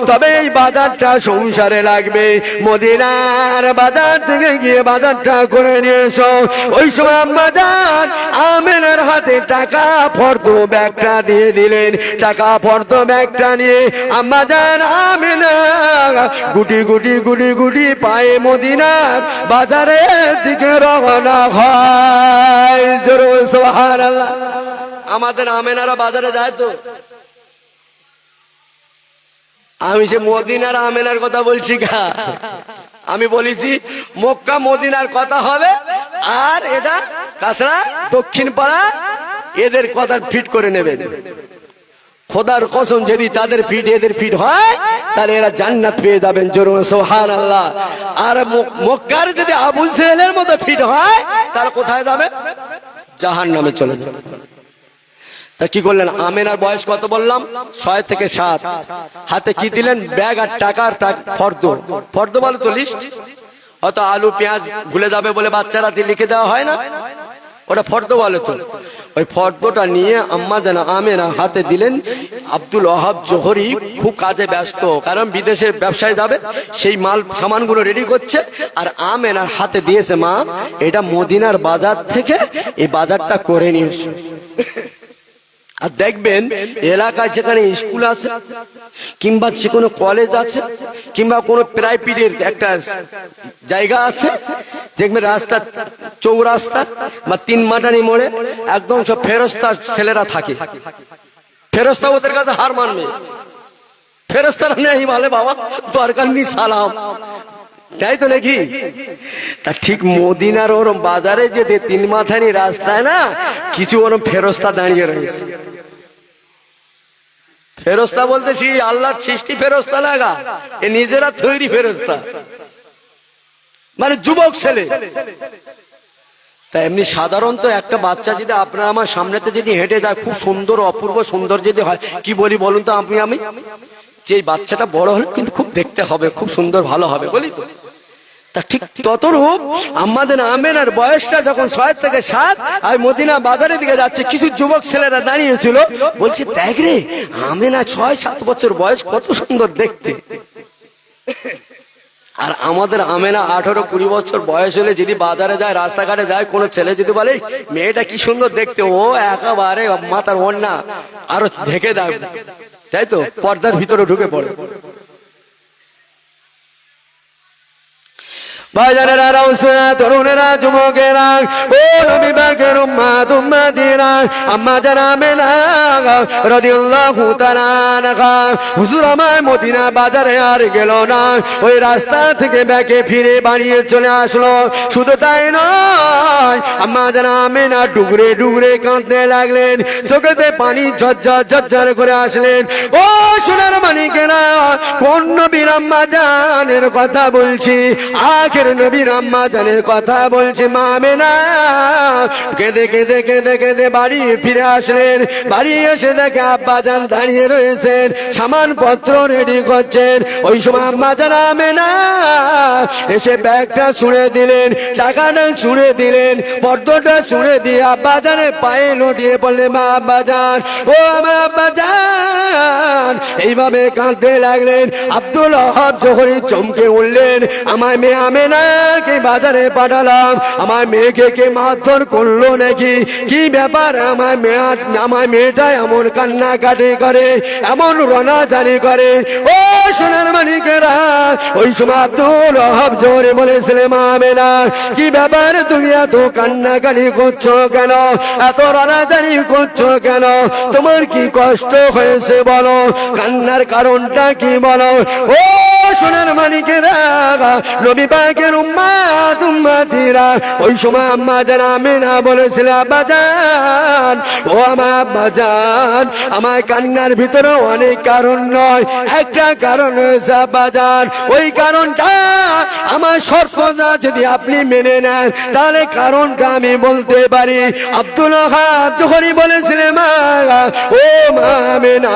তবে এই বাজারটা সংসারে লাগবে, মদিনার বাজার থেকে গিয়ে বাজারটা করে নিয়ে এসো। ওই সময় আম্মা জান আমেনার হাতে টাকা ফর্দ ব্যাগটা দিয়ে দিলেন। টাকা ফর্দ ব্যাগটা নিয়ে আম্মা জান আমেনা গুটি গুটি গুটি গুটি পায়ে মদিনার বাজারের দিকে রওনা হয়। জোরে সুবহানাল্লাহ। আমাদের আমেনারা বাজারে যায় তো, আমি সে মদিনার আমেনার কথা বলছি গা, আমি বলেছি মক্কা মদিনার কথা হবে, আর এটা কাছড়া দক্ষিণ পাড়া এদের কথা ফিট করে নেবেন। খোদার কসম যদি তাদের ফিট এদের ফিট হয় তাহলে এরা জান্নাত পেয়ে যাবেন। জোরে সুবহানাল্লাহ। আর মক্কার যদি আবু জেহেলের মতো ফিট হয় তাহলে কোথায় যাবে? জাহান্নামে চলে যাবে। তা কি করলেন? আমেনার বয়স কত বললাম? 6 থেকে 7। হাতে কি দিলেন? ব্যাগ আর টাকার ফর্দ। ফর্দ বলে তো লিস্ট, হয়তো আলু পেঁয়াজ ভুলে যাবে বলে বাচ্চারা দিয়ে লিখে দেওয়া হয় না, ওটা ফর্দ বলে তো। ওই ফর্দটা নিয়ে আম্মা যেন আমেনা হাতে দিলেন। আব্দুল ওয়াহাব জোহরী খুব কাজে ব্যস্ত, কারণ বিদেশে ব্যবসায় যাবে, সেই মাল সামানগুলো রেডি করছে। আর আমেনার হাতে দিয়েছে, মা এটা মদিনার বাজার থেকে এই বাজারটা করে নিয়ে এসো। আর দেখবেন এলাকায় যেখানে স্কুল আছে কিংবা যে কোনো কলেজ আছে কিংবা কোনো প্রাইভেটের একটা জায়গা আছে, দেখবেন রাস্তা চৌরাস্তা বা 3 মাটানি মোড়ে একদম সব ফেরেশতা ছেলেরা থাকে। ফেরেশতা ওদের কাছে হার মানবে, ফেরেশতারা নেই বলে বাবা দরকার নেই সালাম, তাই তো নাকি? তা ঠিক মদিনার ওরম বাজারে যে 3 মাথানি রাস্তায় না কিছু ওরম ফেরেশতা দাঁড়িয়ে রয়েছে। ফেরেশতা বলতেছি আল্লাহর সৃষ্টি ফেরেশতা লাগা, এ নিজেরা তৈরি ফেরেশতা, মানে যুবক ছেলে। তা এমনি সাধারণত একটা বাচ্চা যদি আপনার আমার সামনেতে যদি হেঁটে যায়, খুব সুন্দর অপূর্ব সুন্দর যদি হয়, কি বলি বলুন তো? আমি যে বাচ্চাটা বড় হলে কিন্তু খুব দেখতে হবে, খুব সুন্দর ভালো হবে বলি তো। তা ঠিক ততরূপ আমাদের আমেনার বয়সটা যখন 6 থেকে 7 আর মদিনা বাজারের দিকে যাচ্ছে, কিছু যুবক ছেলেরা দাঁড়িয়েছিল, বলছে দেখ রে আমেনা 6-7 বছর বয়স, কত সুন্দর দেখতে। আর আমাদের আমেনা 18-20 বছর বয়স হলে যদি বাজারে যায়, রাস্তাঘাটে যায়, কোনো ছেলে যদি বলে মেয়েটা কি সুন্দর দেখতে, ও একেবারে মাথার ওড়না আরো ঢেকে দেয়, তাই তো, পর্দার ভিতরে ঢুকে পড়ে। বাজারেরা রওসা তরুণেরা যুবকেরা ও নবী পাকের উম্মত উম্মতিরা আম্মা জান আমেনা রাদিয়াল্লাহু তাআলা আনহা হুজুর আমার মদিনা বাজারে আর গেল না, ওই রাস্তা থেকে ব্যাকে ফিরে বাড়িয়ে চলে আসলো। শুধু তাই নয়, আম্মা জান আমেনা ডুগরে ডুগরে কাঁদতে লাগলেন, চোখেতে পানি ঝরঝর ঝরঝর করে আসলেন। ও সোনার মানিকেরা, কোন নবীর আম্মা জানের কথা বলছি? আখের নবীর আম্মা জানের কথা বলছে। মা আমেনা কেঁদে কেঁদে কেঁদে কেঁদে বাড়ি ফিরে আসলেন। বাড়ি এসে দেখে আব্বা জান দাঁড়িয়ে রয়েছেন, সামানপত্র রেডি করছেন। ওই সময় আম্মা জান আমেনা এসে ব্যাগটা ছুঁড়ে দিলেন, টাকাটা ছুঁড়ে দিলেন, পর্দাটা ছুঁড়ে দিয়ে আব্বা জানের পায়ে লটিয়ে পড়লেন। মা আব্বা জান, ও আমার আব্বা জান, এইভাবে কাঁদতে লাগলেন। আব্দুল ওয়াহাব জোহরী চমকে উঠলেন, আমার মেয়ে আমেনাকে বাজারে পাঠালাম, আমার মেয়েকে কে মারধর করলো নাকি? কি ব্যাপার? আমার মেয়েটা এমন কান্নাকাটি করে, এমন রোনাজানি করে। ও সোনার মানিকেরা, ওই সময় আব্দুল ওহাব জোরে বলেছিলেন, মা আমেনা কি ব্যাপার, তুমি এত কান্নাকাটি করছো কেন, এত রানাজানি করছো কেন, তোমার কি কষ্ট হয়েছে বলো, কান্নার কারণটা কি বলো। ও সোনার মানিকেরা, নবী পাকের উম্মাত উম্মাতিরা, ওই সময় আম্মা জান আমেনা বলেছিলেন, আব্বাজান, ও আমার আব্বাজান, আমার কান্নার ভিতরে অনেক কারণ নয়, একটা কারণ হয়েছে আব্বাজান, ওই কারণটা আমার শর্তটা যদি আপনি মেনে নেন তাহলে কারণটা আমি বলতে পারি। আব্দুল ওহাব যখনই বলেছিলেন, মা ও মা আমেনা,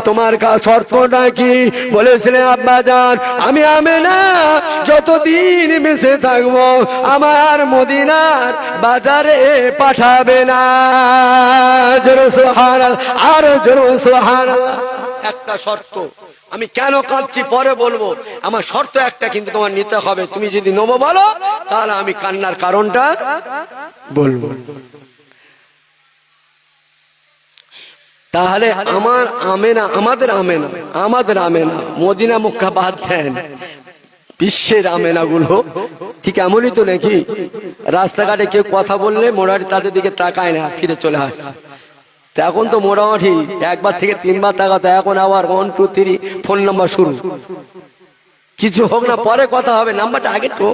তোমার শর্তটা কি? বলেছিলেন, আব্বাজান, আমি আমেনা যতদিন বেঁচে থাকবো আমার মদিনার বাজারে পাঠাবে না। জোরে সুবহানাল্লাহ, আরো জোরে সুবহানাল্লাহ। একটা শর্ত, আমি কেন কাঁদছি পরে বলবো, আমার শর্ত একটা কিন্তু তোমার নিতে হবে, তুমি যদি নেবো বলো তাহলে আমি কান্নার কারণটা বলবো। তাহলে আমার আমেনা, আমাদের আমেনা, মদিনা মক্কা বাদ দেন, বিশ্বের আমেনা গুলো ঠিক এমনই তো নাকি? রাস্তাঘাটে কেউ কথা বললে মোটামুটি তাদের দিকে তাকায় না, ফিরে চলে আসছে। এখন তো মোটামুটি একবার থেকে তিনবার তাকাতো, এখন আবার 1 2 3 ফোন নাম্বার শুরু, কিছু হোক না পরে কথা হবে, নাম্বারটা আগে তো।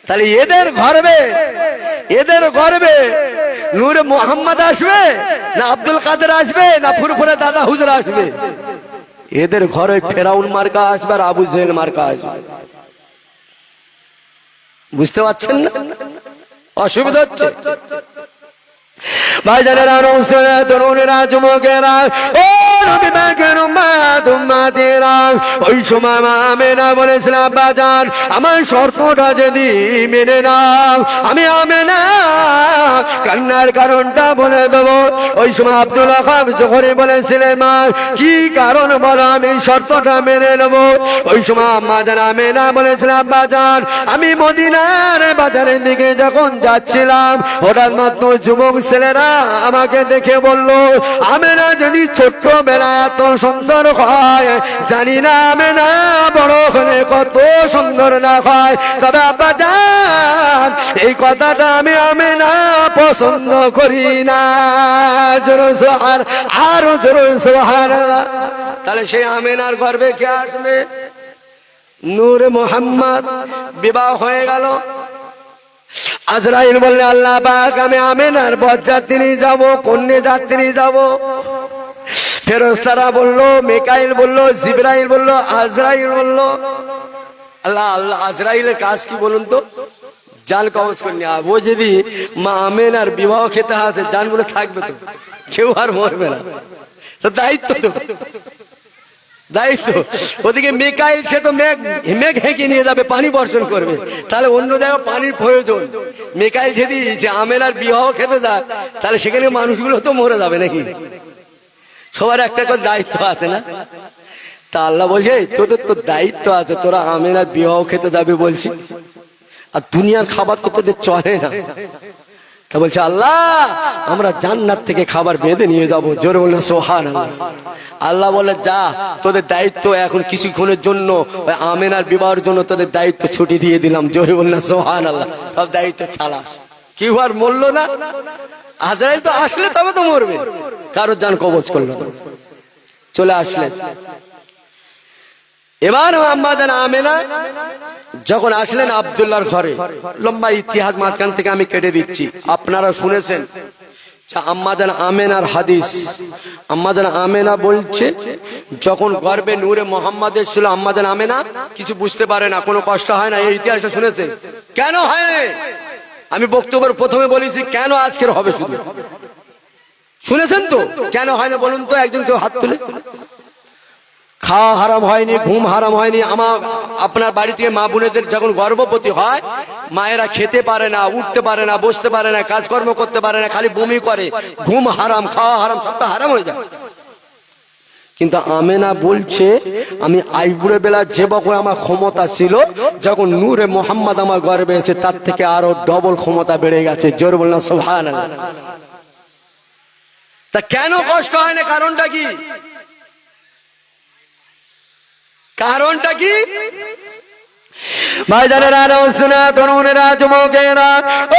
তাহলে এদের গর্বে নূরে মোহাম্মদ আসবে না আব্দুল কাদের আসবে না ফুরফুরে দাদা হুজুর আসবে? এদের ঘরে ফেরাউন মার্কা আসবে আর আবু জেহেল মার্কা আসবে। বুঝতে পারছেন না? অসুবিধা হচ্ছে ভাইজানেরা, তরুণেরা, যুবকেরা, ও নবী পাকের উম্মাত উম্মাতিরা, ওই সময় মা আমেনা বলেছিলেন, আব্বাজান, আমার শর্তটা যদি মেনে নাও আমি আমেনা কান্নার কারণটা বলে দেবো। ওই সময় আব্দুল ওহাব যখনই বলেছিলেন, মা কি কারণ বলো, আমি শর্তটা মেনে নেবো। ওই সময় আম্মা জান আমেনা বলেছিলেন, আব্বাজান, আমি মদিনার বাজারের দিকে যখন যাচ্ছিলাম হঠাৎ মাত্র যুবক ছেলেরা আমাকে দেখে বলল, আমেনা যদি ছোট্ট বেলা এত সুন্দর হয়, জানি না আমেনা বড় হলে কত সুন্দর না হয়, তবে আব্বাজান এই কথাটা আমি আমেনা পছন্দ করি না। জোরে সুবহান, আরো জোরে সুবহানাল্লাহ। তাহলে সেই আমেনার গর্বে কে আসবে? নূরে মোহাম্মদ। বিবাহ হয়ে গেল। আজরাইল বললে, আল্লাহ পাক, আমি আমেনার বরযাত্রী যাব, কন্যা যাত্রী যাব। ফেরেশতারা বলল, মিকাইল বলল, জিবরাইল বলল, আজরাইল বলল। আল্লাহ আজরাইলের কাজ কি বলুন তো? জান কবজ করে নেওয়া। ও যদি মা আমেনার বিবাহ খেতে আসে, জানগুলো থাকবে তো, কেউ আর মরবে না। তো দায়িত্ব ওদিকে মিকাইল, সে তো মেঘ হেঁকে নিয়ে যাবে, পানি বর্ষণ করবে, তাহলে অন্য জায়গায় পানির প্রয়োজন। মিকাইল যদি যে আমেনার বিবাহ খেতে যায়, তাহলে সেখানে মানুষগুলো তো মরে যাবে নাকি? সবার একটা করে দায়িত্ব আছে না? তা আল্লাহ বলছে, তোদের তো দায়িত্ব আছে, তোরা আমেনার বিবাহ খেতে যাবে বলছি, আর দুনিয়ার খাবার তো তোদের চলে না। তা বলছে, আল্লাহ আমরা জান্নাত থেকে খাবার বেঁধে নিয়ে যাবো। জোরে বললেন সুবহানাল্লাহ। আল্লাহ বলে, যা, তোদের দায়িত্ব এখন কিছুক্ষণের জন্য ওই আমেনার বিবাহের জন্য তোদের দায়িত্ব ছুটি দিয়ে দিলাম। জোরে বললেন সুবহানাল্লাহ। সব দায়িত্ব খালাস। কি আর মরলো না? আজরাইল তো আসলে তবে তো মরবে, কারোর জান কবজ করলো না, চলে আসলেন। এবার আম্মা জান আমেনা যখন আসলেন আব্দুল্লাহর ঘরে, লম্বা ইতিহাস মাঝখান থেকে আমি কেটে দিচ্ছি, আপনারা শুনেছেন আম্মা জান আমেনার হাদিস। আম্মা জান আমেনা বলছে, যখন গর্বে নূরে মোহাম্মদের ছিল আম্মা জান আমেনা কিছু বুঝতে পারে না, কোনো কষ্ট হয় না। এই ইতিহাসটা শুনেছে? কেন হয় না? আমি বক্তব্যের প্রথমে বলেছি কেন আজকের হবে, শুধু শুনেছেন তো? কেন হয় না বলুন তো, একজন কেউ হাত তুলে। খাওয়া হারাম হয়নি, ঘুম হারাম হয়নি। আপনার বাড়ি থেকে মা বোনেদের যখন গর্ভবতী হয়, মায়েরা খেতে পারে না, উঠতে পারে না, বসতে পারে না, কাজকর্ম করতে পারে না, খালি বমি করে। ঘুম হারাম, খাওয়া হারাম, সবটা হারাম হয়ে যায়। কিন্তু আমেনা বলছে, আমি আইবুড়ে বেলা যে বকর আমার ক্ষমতা ছিল, যখন নূরে মোহাম্মদ আমার গর্বে এসে তার থেকে আরো ডবল ক্ষমতা বেড়ে গেছে। জোর বললাম সুবহানাল্লাহ। তা কেন কষ্ট হয় না? কারণটা কি? কারণটা কি? ভাইজানেরা, রসুনা, তরুণেরা, যুবকেরা,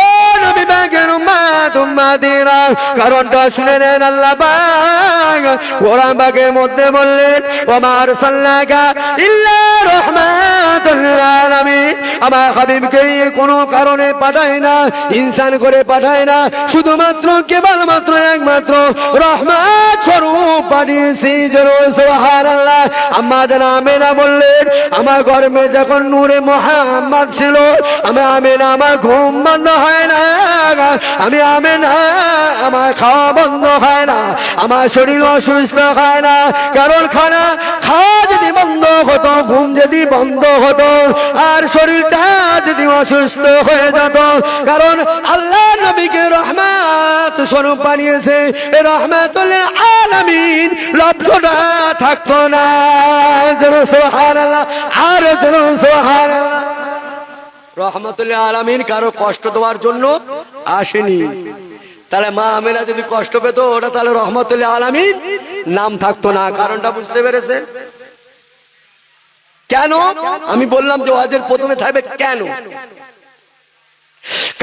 ও নবী পাকের উম্মত উম্মতিরা, কারণটা শুনে নেন। আল্লাহ পাক কোরআন পাকের মধ্যে বললেন, ওয়া আরসালনাকা ইল্লা রাহমাতাল লিল আলামিন, আমার হাবিবকে কোনো কারণে পাঠায় না, ইনসান করে পাঠায় না, শুধুমাত্র কেবলমাত্র একমাত্র রহমত স্বরূপ পাঠিয়েছি। সুবহানাল্লাহ। আম্মা জান আমেনা বললেন, আমার গর্ভে যখন নূরে মুহাম্মদ ছিল, আমি আমেনা, আমার ঘুম বন্ধ হয় না, আমি আমেনা, আমার খাওয়া বন্ধ হয় না, আমার শরীর অসুস্থ হয় না। কারণ খাওয়া যদি বন্ধ হতো, ঘুম যদি বন্ধ হতো, আর শরীরটা যদি অসুস্থ হয়ে যেত, কারণ আল্লাহ নবীকে রহমত স্বরূপ বানিয়েছে, রহমাতুল আলামিন লব্ধটা থাকতো না। সুবহানাল্লাহ, আর সুবহানাল্লাহ। রহমাতুল আলামিন কারো কষ্ট দেওয়ার জন্য আসেনি। তাহলে মা আমেনা যদি কষ্ট পেত, ওটা তাহলে রহমাতুল আলামিন নাম থাকতো না। কারণটা বুঝতে পেরেছে? কেন? আমি বললাম যে ওয়াজের প্রথমে থাকবে কেন।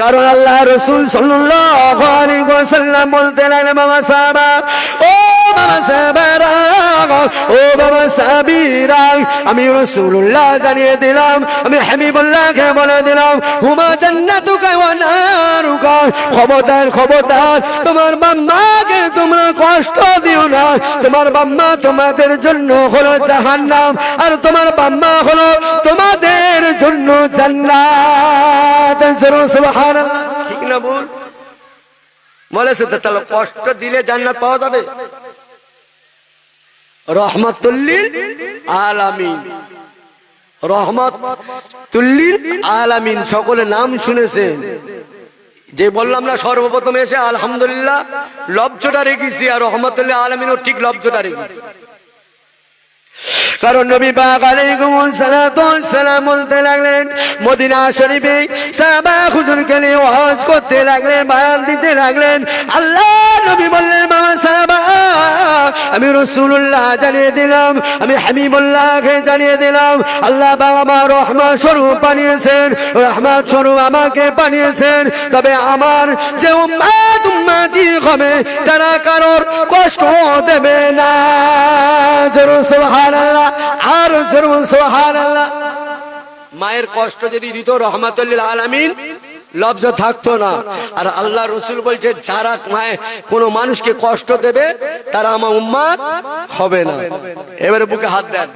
কারণ আল্লাহ রাসূল সাল্লাল্লাহু আলাইহি ওয়াসাল্লাম বলতে লাগলেন, বাবা সাহাবা, ও বাবা সাহাবারা, ও বাবা সাহাবীরা, আমি রাসূলুল্লাহ জানিয়ে দিলাম, আমি হাবিবুল্লাহকে বলে দিলাম, হুমা জান্নাতুকা ওয়া নারুকা, খবরদার খবরদার, তোমার বাম্মাকে তোমরা কষ্ট দিও না। তোমার বাম্মা তোমাদের জন্য হলো জাহান্নাম, আর তোমার বাম্মা হলো তোমাদের জন্য জান্নাত। সুবহানাল্লাহ। ঠিক না বল? বলেছে তো, তাহলে কষ্ট দিলে জান্নাত পাওয়া যাবে। রহমাতুল লিল আলামিন, রহমাতুল লিল আলামিন, সকলে নাম শুনেছেন। যে বললাম না সর্বপ্রথম এসে আলহামদুলিল্লাহ লব্জটা রেখেছি, আর রহমাতুল লিল আলামিনও ঠিক লব্জটা রেখেছি। কারণ নবী পাক আলাইহিস সালাতু ওয়াস সালাম বলতে লাগলেন, মদিনা শরীফে সাহাবা হুজুরকে নিয়ে ওয়াজ করতে লাগলেন, বয়ান দিতে লাগলেন। আল্লাহ নবী বললেন, বাবা সাহাবা, আমি রাসূলুল্লাহ জানিয়ে দিলাম, আমি হাবিবুল্লাহকে জানিয়ে দিলাম, আল্লাহ পাক আমার রহমত স্বরূপ বানিয়েছেন, রহমত স্বরূপ আমাকে বানিয়েছেন। তবে আমার যে উম্মত উম্মতি হবে, তারা কারোর কষ্ট দেবে না। সুবহানাল্লাহ, আর সুবহানাল্লাহ। মায়ের কষ্ট যদি দিত, রহমাতুল লিল আলামিন লব্জ থাকতো না। আর আল্লাহ রাসূল বলছে, যারা মায়ের কোন মানুষকে কষ্ট দেবে, তারা আমার উম্মত হবে না। এবারে বুকে হাত দেন,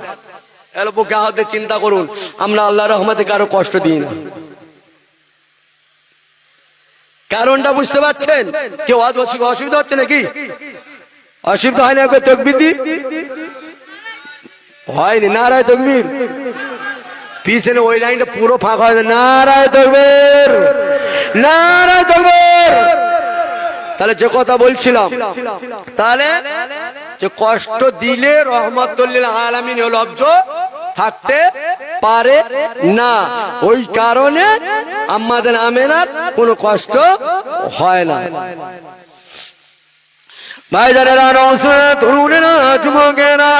এলো বুকে হাত দিয়ে চিন্তা করুন, আমরা আল্লাহর রহমতে কারো কষ্ট দিই না। কারণটা বুঝতে পারছেন? কেউ অসুবিধা হচ্ছে নাকি? অসুবিধা হয় না? একবার তাকবীর দি। হয়নি? নারায়ে তাকবীর। পিছনে ওই লাইনটা পুরো ফাঁকা হয়েছে। নারায়ে তাকবীর, নারায়ে তাকবীর। তাহলে যে কথা বলছিলাম, তাহলে যে কষ্ট দিলে রহমাতুল লিল আলামিন লব্জ থাকতে পারে না, ওই কারণে আম্মা জান আমেনার কোনো কষ্ট হয় না। ভাইজানেরা, রসুল, তরুণেরা, যুবকেরা,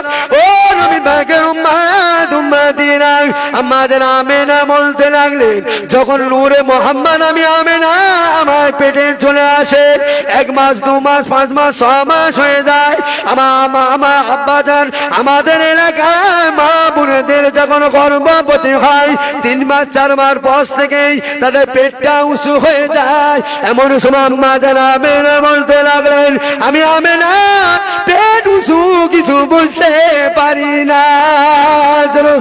ও নবী পাকের উম্মত উম্মতিরা, আম্মা জান আমেনা বলতে লাগলেন, যখন নূরে মুহাম্মদ আমি আমেনা আমার পেটে চলে আসে, 1 মাস 2 মাস 5 মাস 6 মাস হয়ে যায়, আমার আব্বা জান আমাদের এলাকায় মা বোনেদের যখন গর্ভবতী হয়, 3 মাস 4 মাস পর থেকেই তাদের পেটটা উঁচু হয়ে যায়। এমন সময় আম্মা জান আমেনা বলতে লাগলেন, আমি আমেনা পেট উঁচু কিছু বুঝতে পারি না।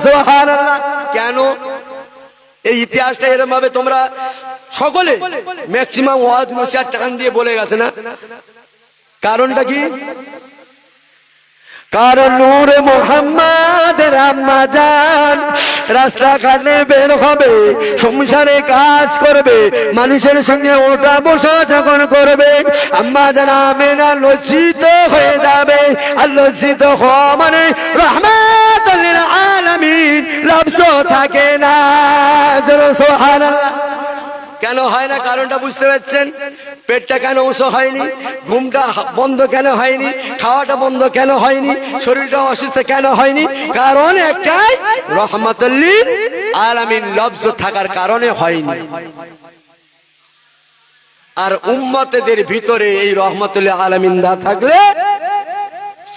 সুবহানাল্লাহ। কেন? এই ইতিহাসটা এরকম ভাবে তোমরা সকলে ম্যাক্সিমাম ওয়াজ নসিহত টান দিয়ে বলে গেছে না? কারণটা কি? কারণ নূরে মুহাম্মদের আম্মা জান রাস্তাঘাটে বের হবে, সংসারে কাজ করবে, মানুষের সঙ্গে ওঠা বসা যখন করবে, আম্মা জান আমেনা লজ্জিত হয়ে যাবে। আর লজ্জিত হওয়া মানে রহমাতুল লিল আলামিন লব্জ থাকে না। সুবহানাল্লাহ। কেন হয় না কারণটা বুঝতে পারছেন? পেটটা কেন উঁচু হয়নি, ঘুমটা বন্ধ কেন হয়নি, খাওয়াটা বন্ধ কেন হয়নি, শরীরটা অসুস্থ কেন হয়নি? কারণ একটাই, রহমাতুল লিল আলামিন লফজ থাকার কারণে হয়নি। আর উম্মতদের ভিতরে এই রহমাতুল লিল আলামিন না থাকলে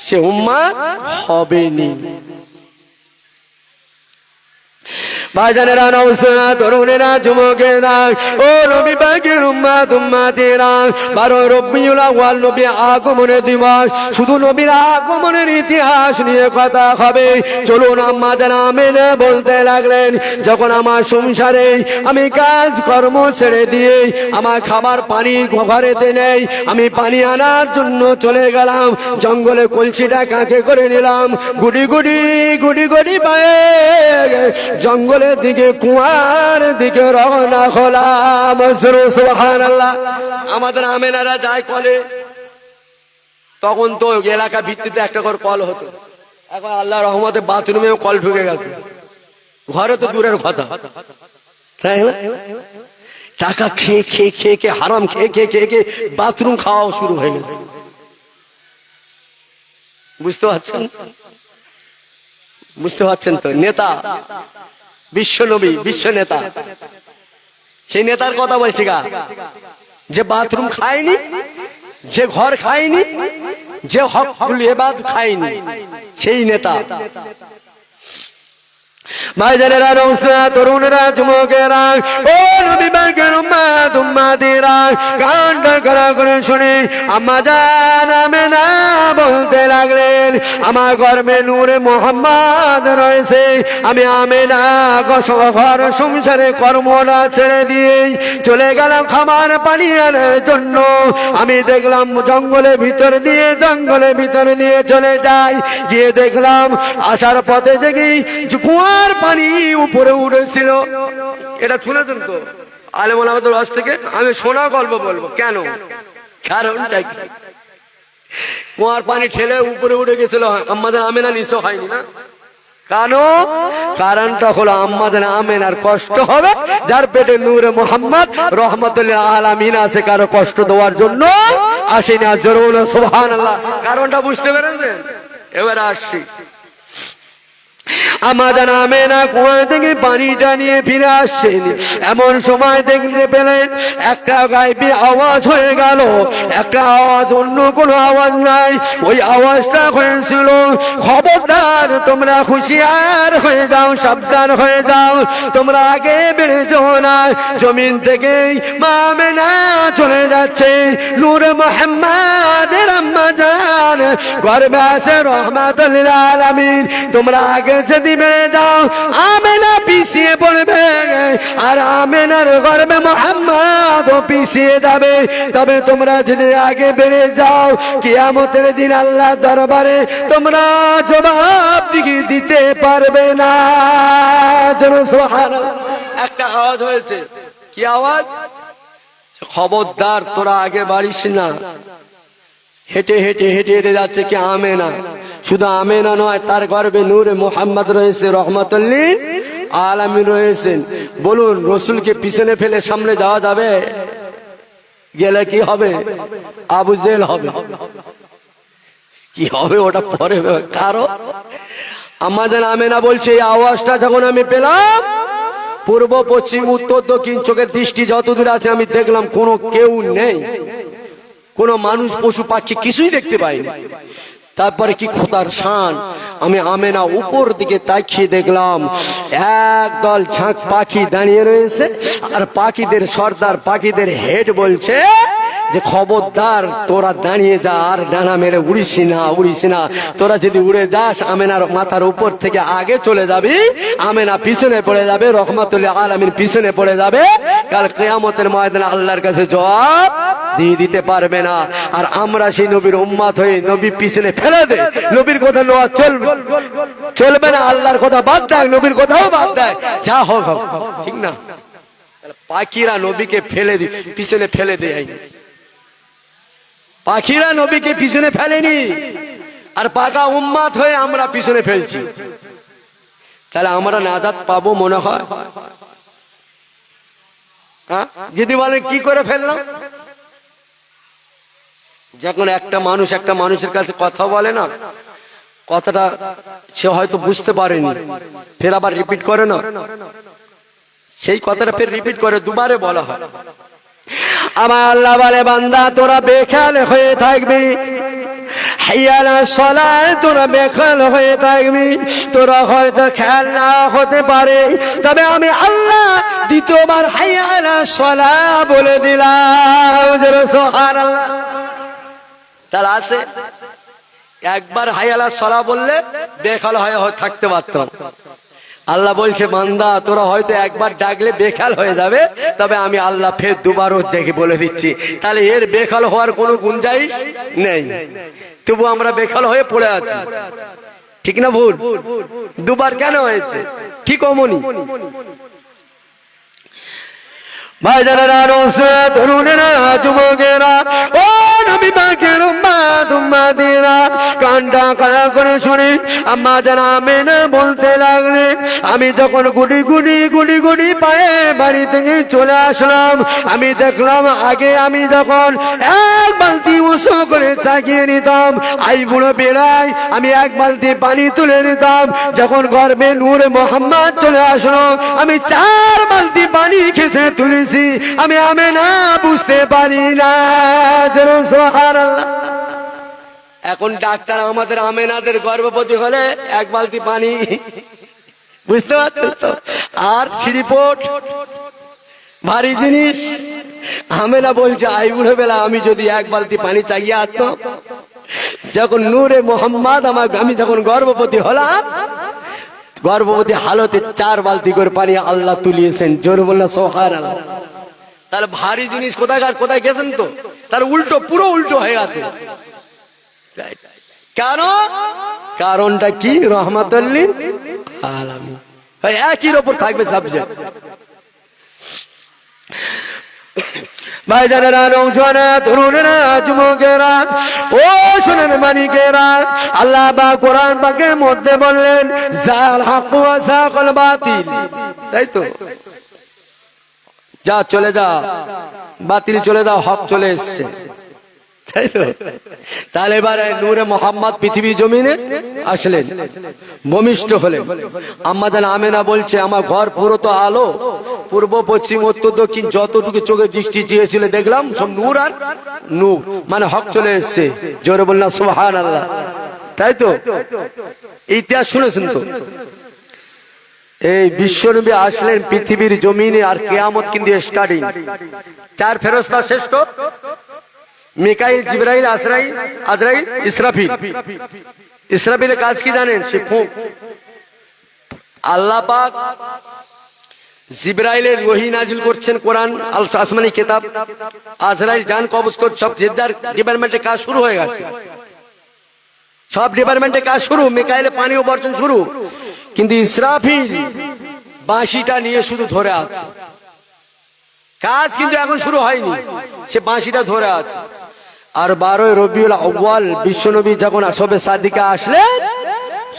সে উম্মত হবেনি। ভাইজানেরা, নওসেরা, তরুণেরা, যুবকেরা, ও নবী পাকের উম্মত উম্মতেরা, 12 রবিউল আউয়াল নবী আগমনের দিবস। শুধু নবীর আগমনের ইতিহাস নিয়ে কথা হবে। চলুন আম্মা জান আমেনা বলতে লাগলেন, যখন আমার সংসারে আমি কাজ কর্ম ছেড়ে দিয়ে আমার খাবার পানি ঘরেতে নেই, আমি পানি আনার জন্য চলে গেলাম জঙ্গলে, কলসিটা কাঁখে করে নিলাম, গুড়ি গুড়ি গুড়ি গুড়ি পায়ে জঙ্গল দিকে কুয়ার দিকে রওনা হলাম। সুবহানাল্লাহ। আমাদের আমেনারা যায় কলে, তখন তো এলাকা ভিত্তিতে একটা করে কল হতো, এখন আল্লাহ রহমতে বাথরুমেও কল ঢুকে গেছে, ঘরে তো দূরের কথা, তাই না? টাকা খেয়ে খেয়ে খেয়ে খেয়ে, হারাম খেয়ে খেয়ে খেয়ে খেয়ে বাথরুম খাওয়া শুরু হয়ে গেছে। বুঝতে পারছেন? বুঝতে পারছেন তো? নেতা, বিশ্ব নবী, বিশ্ব নেতা, সেই নেতার কথা বলছি গা, যে বাথরুম খায়নি, যে ঘর খায়নি, যে হকুল ইবাদ খায়নি, সেই নেতা। ভাইজানেরা, নওসেরা, তরুণেরা, যুবকেরা, ও নবী পাকের উম্মত উম্মতেরা, কানটা খাড়া করে শুনে আম্মা জান আমেনা বলতে লাগলেন, আমার গর্ভে নূরে মুহাম্মদ রয়েছে, আমি আমেনা ঘর সংসারে কর্মটা ছেড়ে দিয়ে চলে গেলাম খাবার পানি আনার জন্য। আমি দেখলাম জঙ্গলের ভিতর দিয়ে চলে যাই, গিয়ে দেখলাম আসার পথে দেখি কুয়ার পানি উপরে উঠেছিল। এটা শুনেছেন তো আলেম ওলামাদের কাছ থেকে? আমি শোনা গল্প বলবো। কেন? কারণটা কি? কুয়ার পানি ঠেলে উপরে উঠে গেছিল, আমাদের আমেনা নিচে হয়নি না? কারণটা হলো আমাদের আমেনার কষ্ট হবে, যার পেটে নূরে মুহাম্মদ রহমাতুল লিল আলামিন আছে, কারো কষ্ট দেওয়ার জন্য আসেনি। জোরে বলুন সুবহানাল্লাহ। কারণটা বুঝতে পেরেছেন? এবার আসছি, আমাদের আমেনা কুয়া থেকে পানিটা নিয়ে ফিরে আসছেন, এমন সময় দেখতে পেলেন একটা গায়েবী আওয়াজ হয়ে গেল। একটা আওয়াজ, অন্য কোনো আওয়াজ নাই, ওই আওয়াজটা হয়েছিল, খবরদার তোমরা হুঁশিয়ার হয়ে যাও, সাবধান হয়ে যাও, তোমরা আগে বেড়ে যাও না, জমিন থেকে মা আমেনা চলে যাচ্ছে, নূরে মুহাম্মদের আম্মা জান গর্ভে আছে রহমাতুল লিল আলামিন, তোমরা আগে যদি বেড়ে যাও আমেনা পিছিয়ে পড়বে, আর আমেনার গর্ভে মুহাম্মদ পিছিয়ে যাবে। তবে তোমরা যদি আগে বেড়ে যাও, কিয়ামতের দিন আল্লাহ দরবারে তোমরা জবাব দিতে পারবে না। সুবহানাল্লাহ। একটা আওয়াজ হয়েছে, কি আওয়াজ? খবরদার তোরা আগে বাড়িস না। হেঁটে হেঁটে হেঁটে হেঁটে যাচ্ছে কি আমেনা। শুধু আমেনা নয়, তার গর্ভে নূরে মুহাম্মদ রয়েছে, রহমাতুল লিল আলামিন রয়েছেন। বলুন, রসুলকে পিছনে ফেলে সামনে যাওয়া যাবে? গেলে কি হবে? আবু জেল হবে। কি হবে ওটা পরে। কারণ আমাদের আমেনা বলছে, এই আওয়াজটা যখন আমি পেলাম, পূর্ব পশ্চিম উত্তর দক্ষিণ চোখের দৃষ্টি যতদূর আছে আমি দেখলাম কোনো কেউ নেই, কোনো মানুষ পশু পাখি কিছুই দেখতে পাইনি। তারপরে কি খোদার শান, আমি আমেনা উপর দিকে তাকিয়ে দেখলাম একদল ঝাঁক পাখি দাঁড়িয়ে রয়েছে, আর পাখিদের সর্দার, পাখিদের হেড বলছে যে খবরদার তোরা দাঁড়িয়ে যা, আর ডানা মেরে উড়িস না, তোরা যদি উড়ে যাস আমেনার মাথার উপর থেকে আগে চলে যাবি, আমেনা পিছনে পড়ে যাবে, রহমাতুল লিল আলামিন পিছনে পড়ে যাবে, কাল কিয়ামতের ময়দানে আল্লাহর কাছে জবাব দিয়ে দিতে পারবে না। আর আমরা সেই নবীর উম্মত হয়ে নবী পিছনে ফেলে দে, নবীর কথা নেওয়া চলবে না, আল্লাহর কথা বাদ দেয়, নবীর কথাও বাদ দেয়, যা হোক হোক, ঠিক না? পাখিরা নবীকে পিছনে ফেলে দেয়, পাখিরা নবীকে পিছনে ফেলেনি, আর পাকা উম্মত হয়ে আমরা পিছনে ফেলছি। তাহলে আমরা নাজাত পাবো মনে হয়? হ্যাঁ? যদি বলেন কি করে ফেললাম, যখন একটা মানুষের কাছে কথা বলে না, কথাটা সে হয়তো বুঝতে পারেনি, ফের আবার রিপিট করে না, সেই কথাটা ফের রিপিট করে, দুবারে বলা হয়। আমার আল্লাহ বলে বান্দা তোরা বেখেয়াল হয়ে থাকবি, হাইয়া আলাস সালাহ তোরা বেখেয়াল হয়ে থাকবি, তোরা হয়তো খেয়াল না হতে পারে, তবে আমি আল্লাহ দ্বিতীয়বার হাইয়া আলাস সালাহ বলে দিলাম। সুবহানাল্লাহ। তাহলে আছে একবার হাইয়া আলাস সালাহ বললে বেখেয়াল হয়ে থাকতে পারতাম। আল্লাহ বলছে বান্দা তোরা হয়তো একবার ডাকলে বেখাল হয়ে যাবে, তবে আমি আল্লাহ ফের দুবারও দেখে বলে দিচ্ছি। তাহলে এর বেখাল হওয়ার কোনো গুঞ্জাইশ নেই, তবু আমরা বেখাল হয়ে পড়ে আছি। ঠিক না ভুল? দুবার কেন হয়েছে? ঠিক অমনি ভাইজানেরা, তরুণেরা, যুবকেরা, ও নবী পাকের উম্মত উম্মতিরা, কানটা কালা করে শুনে আম্মা জান আমেনা বলতে লাগলেন, আমি যখন গুটি গুটি পায়ে বাড়ি থেকে চলে আসলাম, আমি দেখলাম আগে আমি যখন এক বালতি উঁচু করে চাকিয়ে নিতাম, আই বুড়ো বেলায় আমি এক বালতি পানি তুলে নিতাম, যখন গর্বে নূরে মোহাম্মদ চলে আসলো আমি 4 বালতি পানি খেতে তুলেছি, আমি আমেনা বুঝতে পারি না। সুবহানাল্লাহ। এখন ডাক্তার আমাদের আমেনাদের গর্ভবতী হলে 1 বালতি পানি, বুঝতে পারছেন তো, আর সিঁড়িপোট ভারী জিনিস। আমেনা বলছে আই বুড়ো বেলা আমি যদি 1 বালতি পানি চাইয়ে আসতাম, যখন নূরে মোহাম্মদ আমি যখন গর্ভবতী হলাম, গর্ভবতী হালতে 4 বালতি করে পানি আল্লাহ তুলিয়েছেন। জোর বললেন সুবহানাল্লাহ। তাহলে ভারী জিনিস কোথায় গেছেন তো, তার উল্টো, পুরো উল্টো হয়ে গেছে। কেন? কারণটা কি? রহমাতুল লিল আলামিন। একই ওপর থাকবে সাবজেক্ট। ভাইজানেরা, নৌজওয়ানেরা, তরুণেরা, যুবকেরা, ও শোনেন মানিকেরা, আল্লাহ বা কোরআন পাকের মধ্যে বললেন জাল হক ওয়া যাকাল বাতিল, তাই তো? যা চলে যা, বাতিল চলে যাও, হক চলে এসছে, তাই তো? তাহলে এবারে নূরে মোহাম্মদ পৃথিবী জমিনে আসলেন, ভূমিষ্ঠ হলেন। আম্মা জান আমেনা বলছে আমার ঘর পুরো তো আলো, পূর্ব পশ্চিম উত্তর দক্ষিণ যতটুকু চোখে দৃষ্টি চেয়েছিল দেখলাম সব নূর আর নূর, মানে হক চলে এসছে। জোরে বললাম সুবহানাল্লাহ। তাই তো? ইতিহাস শুনেছেন তো? এই বিশ্বনবী আসলেন পৃথিবীর জমিনে, আর কিয়ামত কিন্তু স্টার্টিং। 4 ফেরেশতা শ্রেষ্ঠ, মিকাইল, জিবরাইল, আজরাইল, ইসরাফিল। ইসরাফিলের কাজ কি জানেন? সে ফুঁক। আল্লাহ পাক জিবরাইলের ওহী নাজিল করছেন, কোরআন আসমানি কিতাব। আজরাইল জান কবজ করছে, সব যে যার ডিপার্টমেন্টে কাজ শুরু হয়ে গেছে, সব ডিপার্টমেন্টে কাজ শুরু। মিকাইলে পানি ও বর্ষণ শুরু, কিন্তু ইসরাফিল বাঁশিটা নিয়ে শুধু ধরে আছে, কাজ কিন্তু এখন শুরু হয়নি, সে বাঁশিটা ধরে আছে। আর 12 রবিউল আউয়াল বিশ্বনবী যখন সবে সাদিকা আসলেন,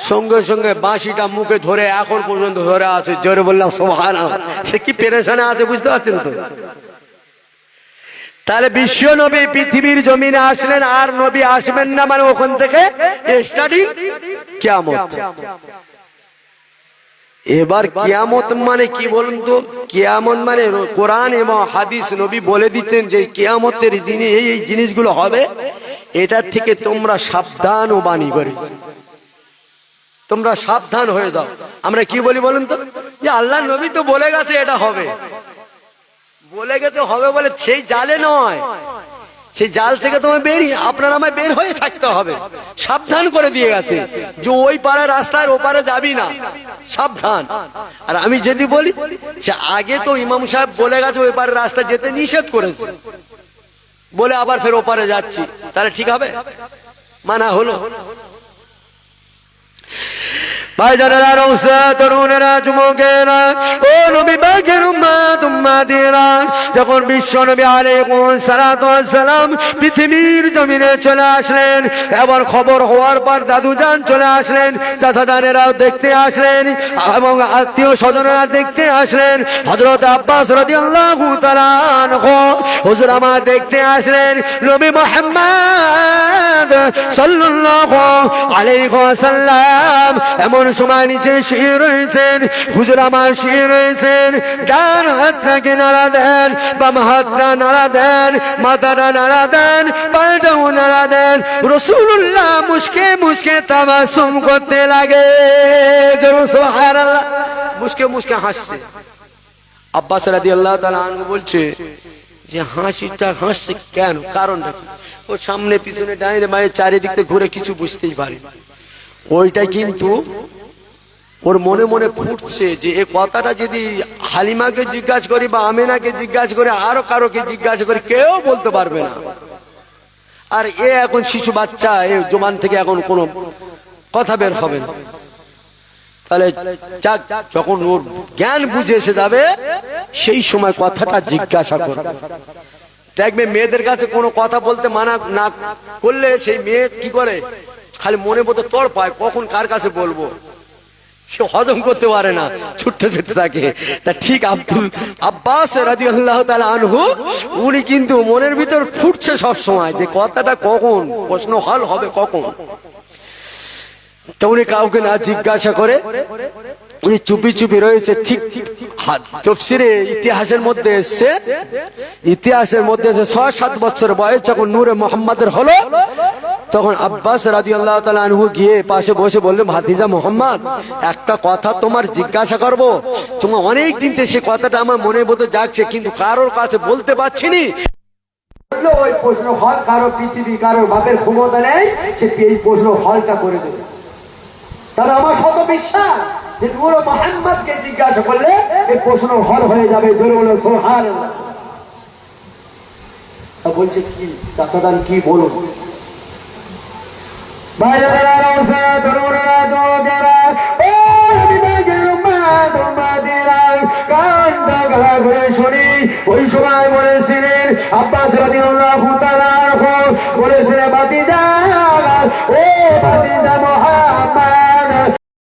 সঙ্গে সঙ্গে বাঁশিটা মুখে ধরে এখন পর্যন্ত ধরে আছে। জোরে বললাম সুবহানাল্লাহ। সে কি পেরেশানে আছে, বুঝতে পারছেন তো? তাহলে বিশ্ব নবী পৃথিবীর জমিনে আসলেন, আর নবী আসবেন না, মানে ওখান থেকে স্টার্টিং কিয়ামত। এবার কিয়ামত মানে কি বলুন তো? কিয়ামত মানে কোরআন এবং হাদিস নবী বলে দিচ্ছেন যে কিয়ামতের দিনে এই জিনিসগুলো হবে, এটার থেকে তোমরা সাবধান ও বাণী করে, তোমরা সাবধান হয়ে যাও। আমরা কি বলি বলুন তো? যে আল্লাহ নবী তো বলে গেছে এটা হবে, বলে গেছে হবে বলে সেই জালে নয়, সেই জাল থেকে তোমার আপনার আমায় বের হয়ে থাকতে হবে। সাবধান করে দিয়ে গেছে যে ওই পারে রাস্তার ওপারে যাবি না, সাবধান। আর আমি যদি বলি যে আগে তো ইমাম সাহেব বলে গেছে ওই পারে রাস্তা যেতে নিষেধ করেছে, বলে আবার ফের ওপারে যাচ্ছি, তাহলে ঠিক হবে? মানা হলো? ভাইজানেরা, রওসা তরুণেরা, যুবকেরা, ও নবী পাকের উম্মত উম্মাতিরা, যখন বিশ্ব নবী আলাইহিস সালাতু ওয়াস সালাম পৃথিবীর জমিনে চলে আসলেন, এবার খবর হওয়ার পর দাদুজান চলে আসলেন, চাচাজানেরাও দেখতে আসলেন এবং আত্মীয় স্বজনেরা দেখতে আসলেন। হযরত আব্বাস রাদিয়াল্লাহু তাআলা আনহু হুজুর আমার দেখতে আসলেন নবী মুহাম্মদ সাল্লাল্লাহু আলাইহি ওয়াসাল্লাম এমন সময় নিচে শুয়ে রয়েছেন। হুজুর আমার শুয়ে রয়েছেন, ডান হাতটাকে নাড়া দেন, বাম হাতটা নাড়া দেন, মাথাটা নাড়া দেন, পাটাও নাড়া দেন। রাসূলুল্লাহ মুস্কে মুস্কে তাবাসসুম করতে লাগে, জোরে সুবহানাল্লাহ, মুস্কে মুস্কে হাসছে। আব্বাস রাদিয়াল্লাহু তাআলা আনহু বলছে যে হাসিটা হাসছে কেন, কারণটা কি? ও সামনে পিছনে ডাইনে বাঁয়ে চারিদিক থেকে ঘুরে কিছু বুঝতেই পারে। ওইটা কিন্তু ওর মনে মনে ফুটছে যে এই কথাটা যদি হালিমাকে জিজ্ঞাসা করি বা আমিনাকে জিজ্ঞাসা করি, আরো কারোকে জিজ্ঞাসা করি, কেউ বলতে পারবে না। আর এ এখন শিশু বাচ্চা, এ জবান থেকে এখন কোনো কথা বের হবে না। তাহলে যাক, যখন ওর জ্ঞান বুঝে এসে যাবে সেই সময় কথাটা জিজ্ঞাসা করবে। দেখবে মেয়েদের কাছে কোনো কথা বলতে মানা না করলে সেই মেয়ে কি করে, খালি মনে মতো তড় পায় কখন কার কাছে বলবো, সে হজম করতে পারে না, ছুটতে ছুটতে থাকে। তা ঠিক আব্বাস রাদিয়াল্লাহু তাআলা আনহু উনি কিন্তু মনের ভিতর ফুটছে সব সময় যে কথাটা কখন প্রশ্ন হল হবে কখন। তো উনি কাউকে না জিজ্ঞাসা করে উনি চুপি চুপি রয়েছে। ঠিক তাফসীরে ইতিহাসের মধ্যে এসেছে, ইতিহাসের মধ্যে ৬-৭ বছর বয়স যখন নূরে মুহাম্মাদের হলো, তখন আব্বাস রাদিয়াল্লাহু তাআলা আনহু গিয়ে পাশে বসে বললেন, ভাতিজা মুহাম্মদ, একটা কথা তোমার জিজ্ঞাসা করব। তোমার অনেক দিন থেকে সে কথাটা আমার মনের মধ্যে জাগছে, কিন্তু কারোর কাছে বলতে পারছি না। ওই প্রশ্ন হল কারো পৃথিবী কারোর বাপের ক্ষমতা নেই, সে এই প্রশ্ন হলটা করে দেবে। তবে আমার শত বিশ্বাস যে নূরে মুহাম্মদকে জিজ্ঞাসা করলে এই প্রশ্ন হল হয়ে যাবে। জোরে বলো সুবহানাল্লাহ। বলছে কি চাচাদান কি বলুন, ভাইরা রওসা তরুণেরা, যুবকেরা, ও নবী পাকের উম্মত উম্মাতিরা, কানটা গলা করে শুনি। ওই সময় বলেছিলেন আব্বাস রাদিয়াল্লাহু তাআলা আনহু বলেছিলেন, ভাতিজা, ও ভাতিজা